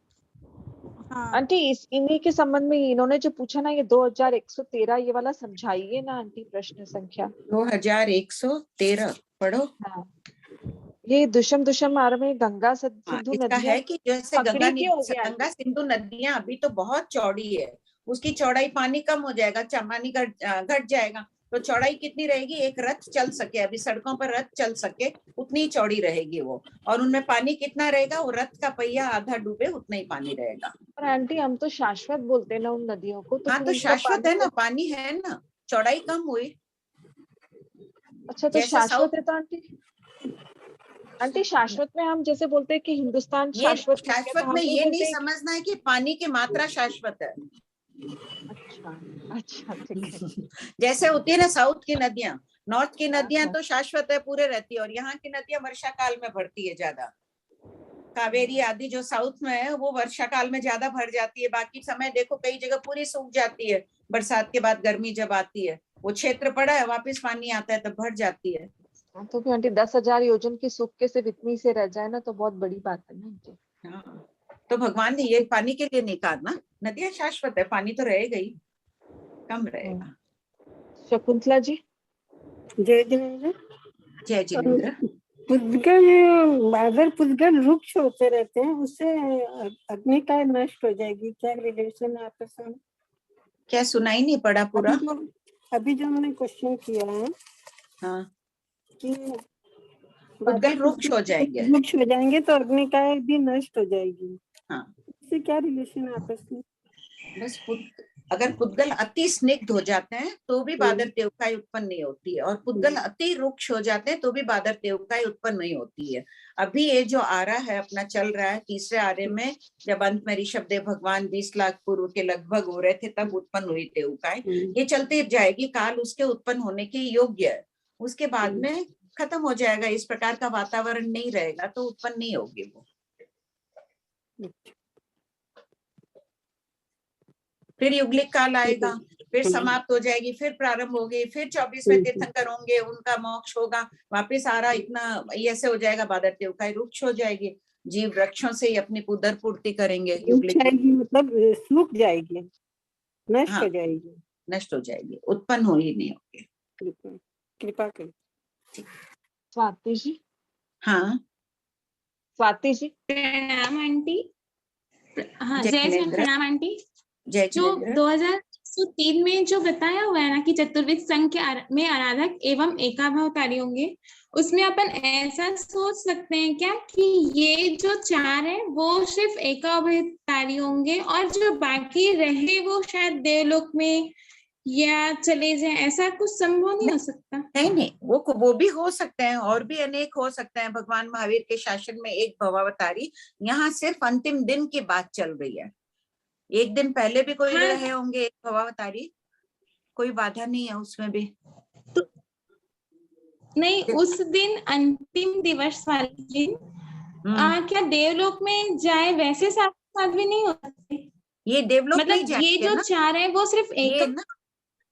हाँ आंटी, इन्हीं के संबंध में इन्होंने जो पूछा ना, ये 2113 ये वाला समझाइए ना आंटी, प्रश्न संख्या 2113 पढ़ो। हाँ, ये दुष्म आर में गंगा सिंधु इसका नदियां है कि जैसे गंगा सिंधु नदियां अभी तो बहुत चौड़ी है, उसकी चौड़ाई पानी कम हो जाएगा, पानी घट जाएगा, तो चौड़ाई कितनी रहेगी? एक रथ चल सके, अभी सड़कों पर रथ चल सके उतनी चौड़ी रहेगी वो। और उनमें पानी कितना रहेगा? वो रथ का पहिया आधा डूबे उतना ही पानी रहेगा। पर आंटी, हम तो शाश्वत बोलते हैं ना उन नदियों को, तो हाँ, तो शाश्वत है ना, पानी है ना, चौड़ाई कम हुई। अच्छा, तो शाश्वत है तो आंटी शाश्वत में हम जैसे बोलते हैं कि हिंदुस्तान शाश्वत में ये नहीं समझना है कि पानी की मात्रा शाश्वत है। अच्छा, ठीक है। जैसे होती है ना साउथ की नदियां, नॉर्थ की नदियां तो शाश्वत है, पूरे रहती है, और यहाँ की नदियां वर्षा काल में भरती है ज्यादा। कावेरी आदि जो साउथ में है वो वर्षा काल में ज्यादा भर जाती है, बाकी समय देखो कई जगह पूरी सूख जाती है बरसात के बाद, गर्मी जब आती है। वो क्षेत्र पड़ा है, वापस पानी आता है तब भर जाती है। तो फिर आंटी 10,000 योजन की सुख के सिर्फ इतनी से रह जाए ना तो बहुत बड़ी बात है ना आंटी। हाँ, तो भगवान ने ये पानी के लिए नहीं कहा ना, नदियां शाश्वत है, पानी तो रहेगा ही, कम रहेगा। शकुंतला जी। जय जिनेंद्र। जय जिनेंद्र। पुद्गल, अगर पुद्गल वृक्ष होते रहते हैं उससे अग्नि का नष्ट हो जाएगी, क्या रिलेशन है आपस में? क्या सुनाई नहीं पड़ा पूरा? अभी जो मैंने क्वेश्चन किया है, हाँ, कि पुद्गल वृक्ष हो जाएंगे, वृक्ष हो जाएंगे तो अग्नि का भी नष्ट हो जाएगी। हाँ, इससे क्या रिलेशन है आपस में? बस अगर पुद्गल अति स्निग्ध हो जाते हैं तो भी बादर तेवकाई उत्पन्न नहीं होती है, और पुद्गल अति रुक्ष हो जाते हैं तो भी बादर तेवकाई उत्पन्न नहीं होती है। अभी ये जो आरा है अपना चल रहा है, तीसरे आरे में जब अंत में ऋषभदेव भगवान 20 लाख पूर्व के लगभग हो रहे थे तब उत्पन्न हुई तेवकाई। ये चलती जाएगी, काल उसके उत्पन्न होने के योग्य है, उसके बाद में खत्म हो जाएगा, इस प्रकार का वातावरण नहीं रहेगा तो उत्पन्न नहीं होगी वो। फिर युगलिक काल आएगा, फिर समाप्त हो जाएगी, फिर प्रारंभ होगी, फिर 24वें तीर्थंकर होंगे, उनका मोक्ष होगा, वापस आ रहा, इतना ऐसे हो जाएगा, बादर तेवकाई रुक्ष हो जाएगी, जीव वृक्षों से ही अपनी उदर पूर्ति करेंगे। मतलब सूख जाएगी, नष्ट हो जाएगी, नष्ट हो जाएगी, उत्पन्न हो ही नहीं होगी। कृपा करें। स्वाति जी। हाँ स्वाति जी। प्रणाम आंटी। हाँ, जय जय श्री जिनेंद्र। प्रणाम आंटी। जय जो जिनेंद्र। 2003 में जो बताया हुआ है ना कि चतुर्विध संघ में आराधक एवं एकाभावतारी होंगे, उसमें अपन ऐसा सोच सकते हैं क्या कि ये जो 4 है वो सिर्फ एकाभावतारी होंगे और जो बाकी रहे वो शायद देवलोक में या चले जाए, ऐसा कुछ संभव नहीं हो सकता? नहीं, वो भी हो सकते हैं, और भी अनेक हो सकते हैं। भगवान महावीर के शासन में एक भवावतारी, यहाँ सिर्फ अंतिम दिन की बात चल रही है, एक दिन पहले भी कोई रहे होंगे एक भवावतारी, कोई बाधा नहीं है उसमें भी। तो नहीं, उस दिन अंतिम दिवस वाले दिन क्या देवलोक में जाए वैसे साथ भी नहीं हो सकते? ये देवलोक मतलब नहीं जाएंगे ये जो ना? 4 है वो सिर्फ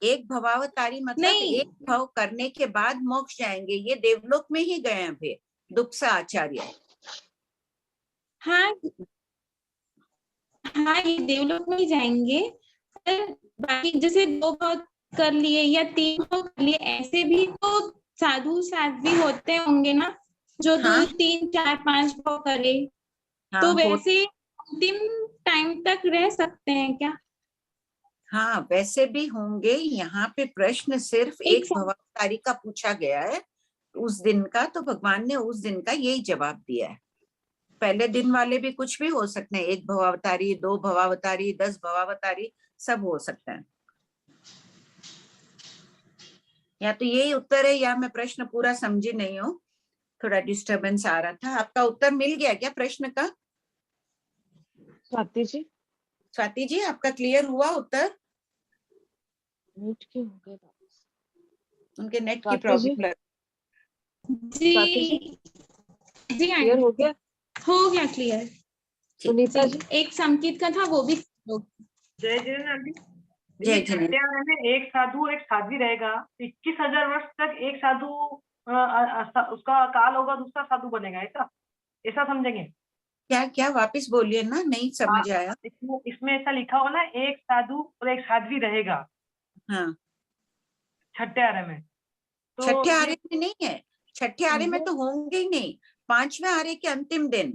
एक भवावतारी मतलब एक भव करने के बाद मोक्ष जाएंगे, ये देवलोक में ही गए हैं अभी दुक्सा आचार्य। हाँ, ये देवलोक में ही जाएंगे, बाकी जैसे 2 भाव कर लिए या 3 भाव कर लिए, ऐसे भी तो साधु साध्वी होते होंगे ना जो 2, 3, 4, 5 भाव करे, तो वैसे अंतिम टाइम तक रह सकते हैं क्या? हाँ, वैसे भी होंगे। यहाँ पे प्रश्न सिर्फ एक भवावतारी का पूछा गया है उस दिन का, तो भगवान ने उस दिन का यही जवाब दिया है। पहले दिन वाले भी कुछ भी हो सकते हैं, 1 भवावतारी, 2 भवावतारी, 10 भवावतारी, सब हो सकते हैं। या तो यही उत्तर है या मैं प्रश्न पूरा समझी नहीं हूँ, थोड़ा डिस्टरबेंस आ रहा था। आपका उत्तर मिल गया क्या प्रश्न का? स्वाति जी। स्वाति जी, आपका क्लियर हुआ उत्तर? म्यूट क्यों हो गए? उनके नेट की प्रॉब्लम लग। जी क्लियर हो गया? हो गया क्लियर। सुनीता जी। एक संकेत का था वो भी। जय जिनेंद्र आंटी। जय जिनेंद्र। में एक साधु एक साध्वी रहेगा, 21,000 वर्ष तक एक साधु उसका काल होगा, दूसरा साधु बनेगा, ऐसा समझेंगे क्या? क्या वापस बोलिए ना, नहीं समझ आया। इसमें ऐसा लिखा हो ना, एक साधु और एक साध्वी रहेगा। हाँ, छठे आरे में तो छठे आरे में नहीं है, छठे आरे में तो होंगे ही नहीं, 5वें आरे के अंतिम दिन,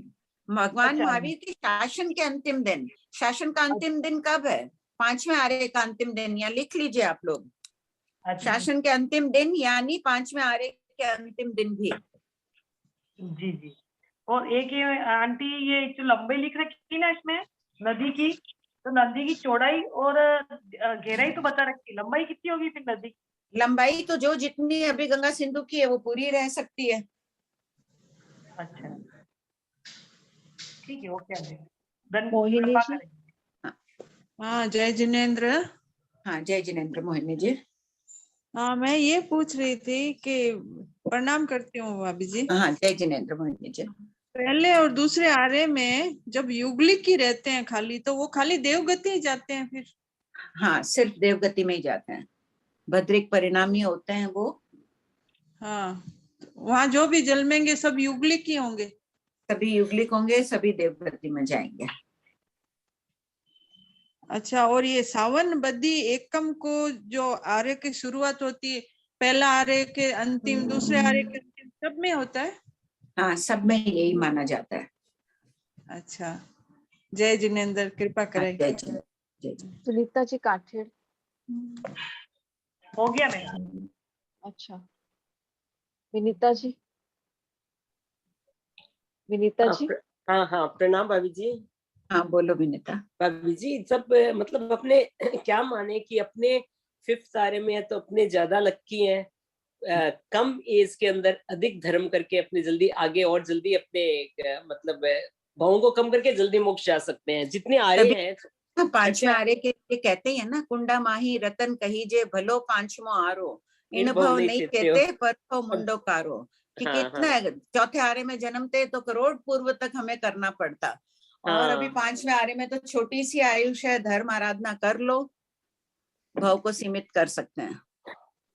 भगवान महावीर के शासन के अंतिम दिन। शासन का अंतिम दिन कब है? 5वें आरे का अंतिम दिन, या लिख लीजिए आप लोग, शासन के अंतिम दिन यानी 5वें आरे के अंतिम दिन भी। जी जी। और एक ये आंटी, ये जो लंबाई लिख रखी ना इसमें नदी की, तो नदी की चौड़ाई और गहराई तो बता रखी, लंबाई कितनी होगी फिर नदी की? लंबाई तो जो जितनी अभी गंगा सिंधु की है वो पूरी रह सकती है। अच्छा, ठीक है, ओके। मोहिनी जी। हाँ, जय जिनेंद्र। हाँ, जय जिनेंद्र। मोहिनी जी। हाँ, मैं ये पूछ रही थी कि प्रणाम करती हूँ भाभी जी। हाँ, जय जिनेंद्र। मोहिनी जी, पहले और दूसरे आरे में जब युगलिक ही रहते हैं खाली, तो वो खाली देवगति ही जाते हैं फिर? हाँ, सिर्फ देवगति में ही जाते हैं। भद्रिक परिणामी होते हैं वो। हाँ, वहाँ जो भी जन्मेंगे सब युगलिक ही होंगे। सभी युगलिक होंगे, सभी देवगति में जाएंगे। अच्छा, और ये सावन बद्दी एकम को जो आर्य की शुरुआत होती है, पहला आर्य के अंतिम, दूसरे आर्य के अंतिम, सब में होता है। हाँ, सब में यही माना जाता है। अच्छा, जय जिनेंद्र, कृपा करें। जय जय। सुनीता जी काठेड़। हो गया मेरा। अच्छा, विनीता जी। विनीता जी। हाँ हाँ, प्रणाम भाभी जी। हाँ बोलो विनीता। भाभी जी, सब मतलब अपने क्या माने कि अपने 5th तारे में है तो अपने ज्यादा लक्की हैं, कम एज के अंदर अधिक धर्म करके अपने जल्दी आगे और जल्दी अपने मतलब भावों को कम करके जल्दी मोक्ष जा सकते हैं जितने आर्य हैं। हाँ, 5वें आर्य के कहते हैं ना, कुंडा माही रतन कहीजे भलो 5वां आरो, इन भव नहीं कहते पर भव मुंडो कारो। कि कितना 4थे आर्य में जन्मते तो करोड़ पूर्व तक हमें करना पड़ता, और अभी 5वें आर्य में तो छोटी सी आयुष है, धर्म आराधना कर लो, भाव को सीमित कर सकते हैं।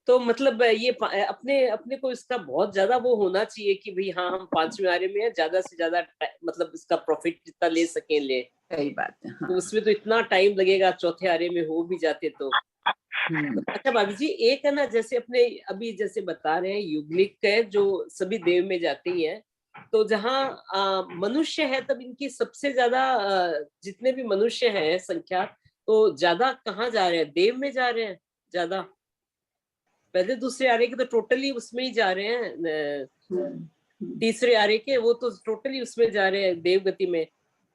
तो मतलब ये अपने अपने को इसका बहुत ज्यादा वो होना चाहिए कि भाई हाँ, हम 5वें आर्य में है, ज्यादा से ज्यादा मतलब इसका प्रॉफिट जितना ले सकें ले। सही बात है। हाँ। तो उसमें तो इतना टाइम लगेगा, 4थे आर्य में हो भी जाते तो। अच्छा भाभी जी, एक है ना, जैसे अपने अभी जैसे बता रहे हैं युगलिक है जो सभी देव में जाती है, तो जहाँ मनुष्य है तब इनकी सबसे ज्यादा जितने भी मनुष्य हैं संख्या, तो ज्यादा कहाँ जा रहे हैं? देव में जा रहे हैं ज्यादा। पहले दूसरे आर्य के तो टोटली उसमें ही जा रहे हैं, तीसरे आर्य के वो तो टोटली उसमें जा रहे हैं देवगति में।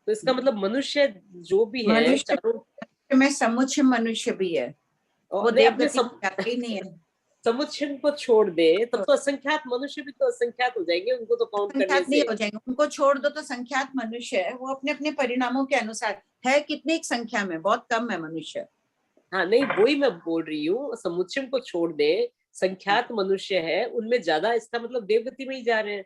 तो इसका मतलब मनुष्य जो भी है, मनुष्य में समुच्चय मनुष्य भी है, वो देवगति जाते ही नहीं है। समुच्चय को छोड़ दे तब तो असंख्यात मनुष्य भी तो असंख्यात हो जाएंगे, उनको तो काउंट करने से नहीं हो जाएंगे। उनको छोड़ दो तो संख्यात मनुष्य है, वो अपने अपने परिणामों के अनुसार है। कितनी संख्या में? बहुत कम है मनुष्य। हाँ नहीं, वही मैं बोल रही हूँ, समुच्चय को छोड़ दे, संख्यात मनुष्य है, उनमें ज्यादा, इसका मतलब देवगति में ही जा रहे हैं।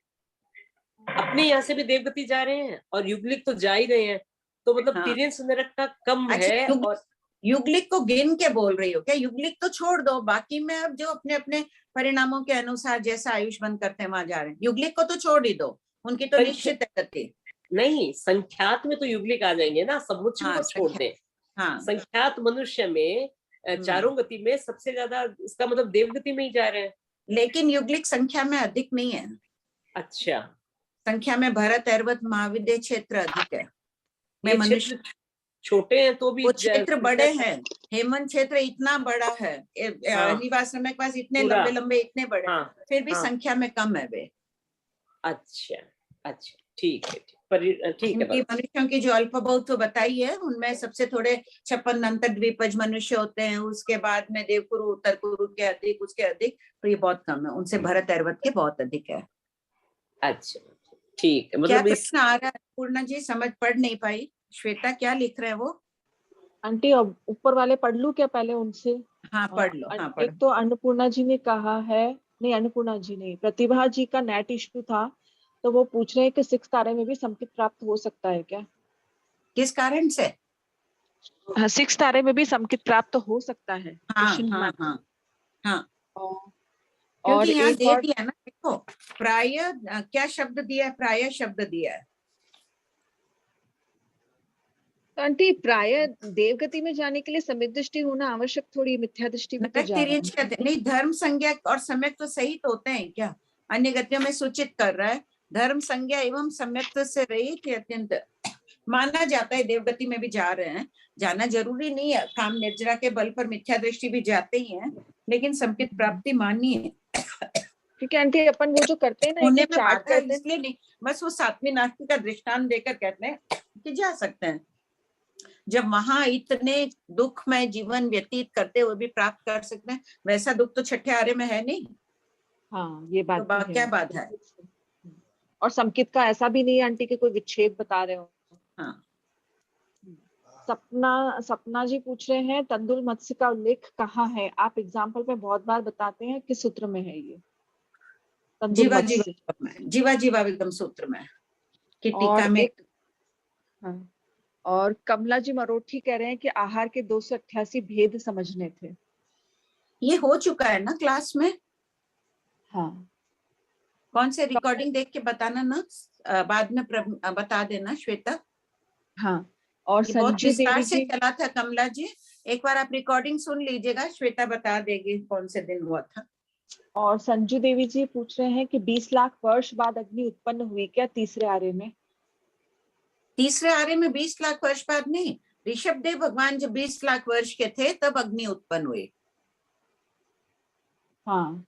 अपने यहाँ से भी देवगति जा रहे हैं और युगलिक तो जा ही रहे हैं, तो मतलब तिर्यंश नरक का कम है। और युगलिक को गिन के बोल रही हो क्या? युगलिक तो छोड़ दो, बाकी में अब जो अपने अपने परिणामों के अनुसार जैसा आयुष बंद करते हैं वहां जा रहे हैं। युगलिक को तो छोड़ ही दो, उनकी तो निश्चित है गति। नहीं, संख्यात में तो युगलिक आ जाएंगे ना, समुच्चय को छोड़ दे। हाँ, संख्यात मनुष्य में चारों गति में सबसे ज्यादा, इसका मतलब देवगति में ही जा रहे हैं। लेकिन युगलिक संख्या में अधिक नहीं है। अच्छा, संख्या में भरत, ऐरावत, महाविद्य क्षेत्र अधिक है। मैं मनुष्य छोटे हैं तो भी वो क्षेत्र बड़े हैं। हेमंत क्षेत्र इतना बड़ा है, निवाश्रम के पास इतने लंबे लंबे इतने बड़े, फिर भी संख्या में कम है वे। अच्छा अच्छा, ठीक है, ठीक है। मनुष्यों की जो अल्प बहुत बताई है, उनमें सबसे थोड़े 56 अंतर द्विपज मनुष्य होते हैं, उसके बाद में देवकुरु, उत्तर कुरु के अधिक, उसके अधिक, तो ये बहुत कम है। उनसे भरत, ऐरावत के बहुत अधिक है। अच्छा, ठीक है। मतलब क्या प्रश्न आ रहा है पूर्णा जी? समझ पढ़ नहीं पाई। श्वेता क्या लिख रहे हैं वो? आंटी अब ऊपर वाले पढ़ लूं क्या पहले उनसे? हाँ पढ़ लो। हाँ पढ़। एक तो अन्नपूर्णा जी ने कहा है, नहीं अन्नपूर्णा जी नहीं, प्रतिभा जी का नेट इश्यू था, तो वो पूछ रहे हैं कि 6th तारे में भी संकेत प्राप्त हो सकता है क्या? किस कारण से? 6th तारे में भी संकेत प्राप्त हो सकता है। हाँ। और यहाँ एक दे दिया ना, देखो प्राय क्या शब्द दिया है? प्राय शब्द दिया है। आंटी प्राय देवगति में जाने के लिए सम्यक दृष्टि होना आवश्यक थोड़ी, मिथ्या दृष्टि भी तो जा रहा है। नहीं, धर्म संज्ञा और सम्यक तो सहित होते हैं क्या? अन्य गतियों में सूचित कर रहा है धर्म संज्ञा एवं सम्यक से रहित अत्यंत माना जाता है। देवगति में भी जा रहे हैं, जाना जरूरी नहीं है। काम निर्जरा के बल पर मिथ्या दृष्टि भी जाते ही हैं, लेकिन संकेत प्राप्ति मानी है। क्योंकि आंटी अपन वो जो करते हैं ना, उन्हें में बाधा है इसलिए नहीं, बस वो 7वीं नास्ति का दृष्टांत देकर कहते हैं कि जा सकते हैं। जब वहां इतने दुख में जीवन व्यतीत करते हुए भी प्राप्त कर सकते हैं, वैसा दुख तो 6ठे आर्य में है नहीं। हाँ ये बात तो क्या बात है? और संकेत का ऐसा भी नहीं आंटी के कोई विक्षेप बता रहे हो। हाँ। सपना जी पूछ रहे हैं तंदुल मत्स्य का उल्लेख कहाँ है? आप एग्जाम्पल में बहुत बार बताते हैं, किस सूत्र में है ये? जीवा जीवा विगम सूत्र में कि टीका में। हाँ। और कमला जी मरोठी कह रहे हैं कि आहार के 288 भेद समझने थे। ये हो चुका है ना क्लास में? हाँ। कौन से रिकॉर्डिंग देख के बताना ना, बाद में बता देना श्वेता। हाँ। और ये बहुत संजू विस्तार देवी से जी, चला था कमला जी, एक बार आप रिकॉर्डिंग सुन लीजिएगा, श्वेता बता देगी कौन से दिन हुआ था। और संजू देवी जी पूछ रहे हैं कि 20 लाख वर्ष बाद अग्नि उत्पन्न हुई क्या तीसरे आर्य में? तीसरे आर्य में 20 लाख वर्ष बाद नहीं, ऋषभ देव भगवान जब 20 लाख वर्ष के थे तब अग्नि उत्पन्न हुए। हाँ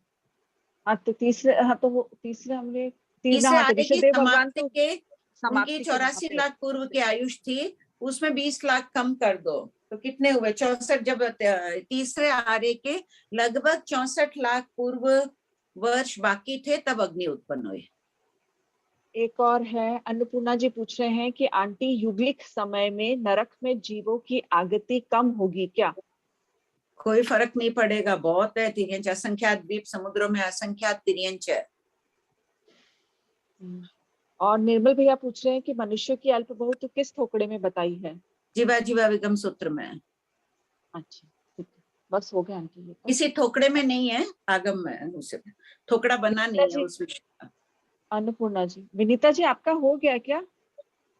हाँ, तो तीसरे, हाँ तो वो तीसरे हमने तीसरे हाँ, तो आर्य की ऋषभ देव भगवान समाप्ति तो के समाप्ति उनकी के वहां 84 पे लाख पूर्व की आयुष थी, उसमें 20 लाख कम कर दो तो कितने हुए? 64। जब तीसरे आर्य के लगभग 64 लाख पूर्व वर्ष बाकी थे तब अग्नि उत्पन्न हुई। एक और है, अन्नपूर्णा जी पूछ रहे हैं कि आंटी युगलिक समय में नरक में जीवों की आगति कम होगी क्या? कोई फर्क नहीं पड़ेगा, बहुत है तिर्यंच, असंख्यात द्वीप समुद्रों में असंख्यात तिर्यंच है। और निर्मल भैया पूछ रहे हैं कि मनुष्य की अल्प बहुत किस थोकड़े में बताई है? जीवा जीवा विगम सूत्र में। अच्छा ठीक है, बस हो गया आंटी ये तो। किसी थोकड़े में नहीं है, आगम में है, उसे थोकड़ा बना नहीं है उस विषय का। अन्नपूर्णा जी, विनीता जी आपका हो गया क्या?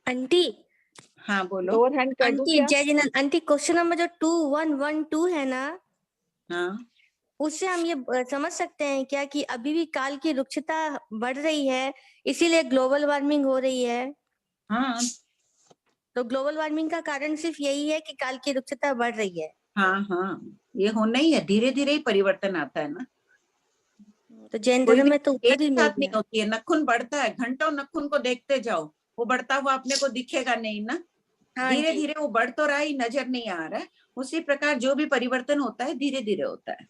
आंटी हाँ बोलो। लोअर हैंड कर दूं आंटी क्या? जय जिनन आंटी, क्वेश्चन नंबर जो 2112 है ना, हाँ, उससे हम ये समझ सकते हैं क्या कि अभी भी काल की रुक्षता बढ़ रही है, इसीलिए ग्लोबल वार्मिंग हो रही है? हाँ तो ग्लोबल वार्मिंग का कारण सिर्फ यही है कि काल की रुक्षता बढ़ रही है? हाँ हाँ, ये होना ही है, धीरे धीरे ही परिवर्तन आता है ना। तो जैन कोई धर्म भी में तो उत्तर एक ही मिल साथ नहीं गया। होती है, नखुन बढ़ता है, घंटों नखुन को देखते जाओ, वो बढ़ता हुआ अपने को दिखेगा नहीं ना, हाँ धीरे जी। धीरे वो बढ़ तो रहा ही नजर नहीं आ रहा है। उसी प्रकार जो भी परिवर्तन होता है धीरे धीरे होता है।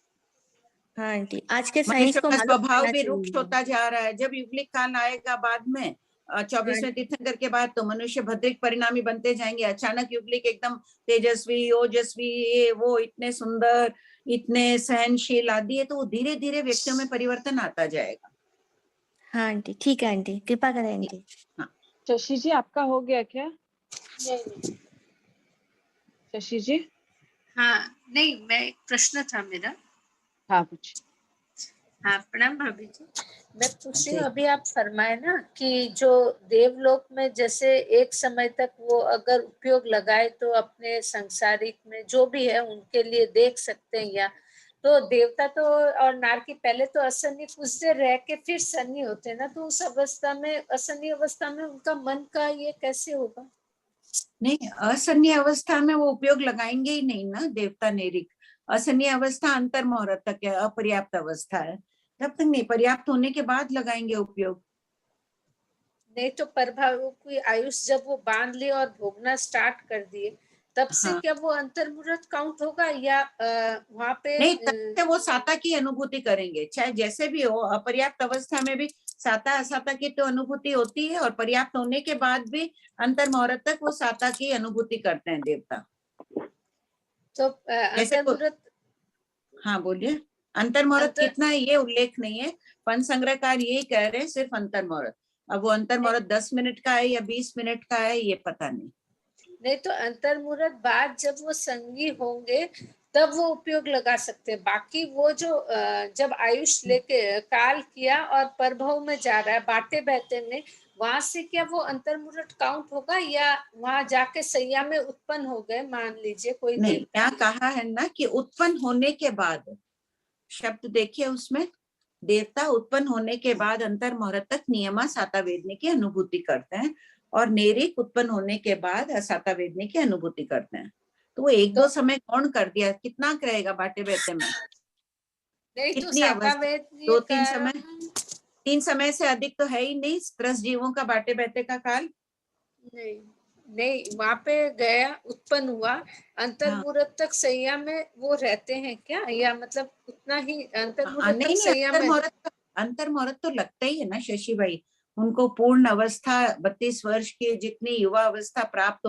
हाँ आंटी, आज के साइंस मनुष्य को का मालूम स्वभाव होना भी रुक्ष चाहिए। होता जा रहा है। जब युगलिक काल आएगा बाद में 24वें तीर्थंकर के बाद, तो मनुष्य भद्रिक परिणामी बनते जाएंगे। अचानक युगलिक एकदम तेजस्वी, ओजस्वी, ये वो, इतने सुंदर, इतने सहनशील आदि है, तो वो धीरे धीरे व्यक्तियों में परिवर्तन आता जाएगा। हाँ आंटी, ठीक है आंटी, कृपा करें आंटी। हाँ शशि जी आपका हो गया क्या? शशि जी? हाँ नहीं, मैं एक प्रश्न था मेरा। हाँ कुछ। हाँ प्रणाम भाभी जी, मैं पूछ रही हूँ, अभी आप फरमाए ना कि जो देवलोक में जैसे एक समय तक वो अगर उपयोग लगाए तो अपने सांसारिक में जो भी है उनके लिए देख सकते हैं, या तो देवता तो और नारकी पहले तो असन्नी कुछ देर रह के फिर सन्नी होते हैं ना, तो उस अवस्था में, असन्नी अवस्था में उनका मन का ये कैसे होगा? नहीं, असन्नी अवस्था में वो उपयोग लगाएंगे ही नहीं ना देवता नेरिक। असन्नी अवस्था अंतर मुहूर्त तक है, अपर्याप्त अवस्था है, तब तक नहीं, पर्याप्त होने के बाद लगाएंगे उपयोग। नहीं तो प्रभाव की आयुष जब वो बांध ली और भोगना स्टार्ट कर दिए, तब से हाँ। क्या वो अंतर्मुहूर्त काउंट होगा, या वहां पे नहीं, तब से वो साता की अनुभूति करेंगे, चाहे जैसे भी हो। अपर्याप्त अवस्था में भी साता असाता की तो अनुभूति होती है, और पर्याप्त होने के बाद भी अंतर मुहूर्त तक वो साता की अनुभूति करते हैं देवता। तो अंतर्मुहूर्त, हाँ बोलिए, अंतर मुहूर्त कितना है ये उल्लेख नहीं है, पंच संग्रहकार यही कह रहे हैं, सिर्फ अंतर मुहूर्त। अब वो अंतर मुहूर्त 10 मिनट का है या 20 मिनट का है ये पता नहीं। नहीं तो अंतर्मुहूर्त बाद जब वो संगी होंगे तब वो उपयोग लगा सकते हैं। बाकी वो जो जब आयुष लेके काल किया और प्रभव में जा रहा है बाटे बहते में, वहां से क्या वो अंतर्मुहूर्त काउंट होगा, या वहां जाके सैया में उत्पन्न हो गए, मान लीजिए कोई नहीं, देवता? क्या कहा है ना कि उत्पन्न होने के बाद, शब्द देखिए उसमें, देवता उत्पन्न होने के बाद अंतर मुहूर्त तक नियमा साता वेदने की अनुभूति करते हैं, और नेरिक उत्पन्न होने के बाद असाता वेदने की अनुभूति करते हैं। तो वो एक दो समय कौन कर दिया, कितना करेगा बाटे बेटे में? नहीं तो कितनी साता अवस्था? वेद 2-3 समय, 3 समय से अधिक तो है ही नहीं 10 जीवों का बाटे बहते का काल। नहीं नहीं, वहां पे गया, उत्पन्न हुआ, अंतर्मुहूर्त तक सैया में वो रहते हैं क्या, या मतलब उतना ही अंतर्मुहूर्त तक नहीं, सैया में? अंतर मुहूर्त तो लगता ही है ना शशि भाई, उनको पूर्ण अवस्था 32 वर्ष की जितनी युवा अवस्था प्राप्त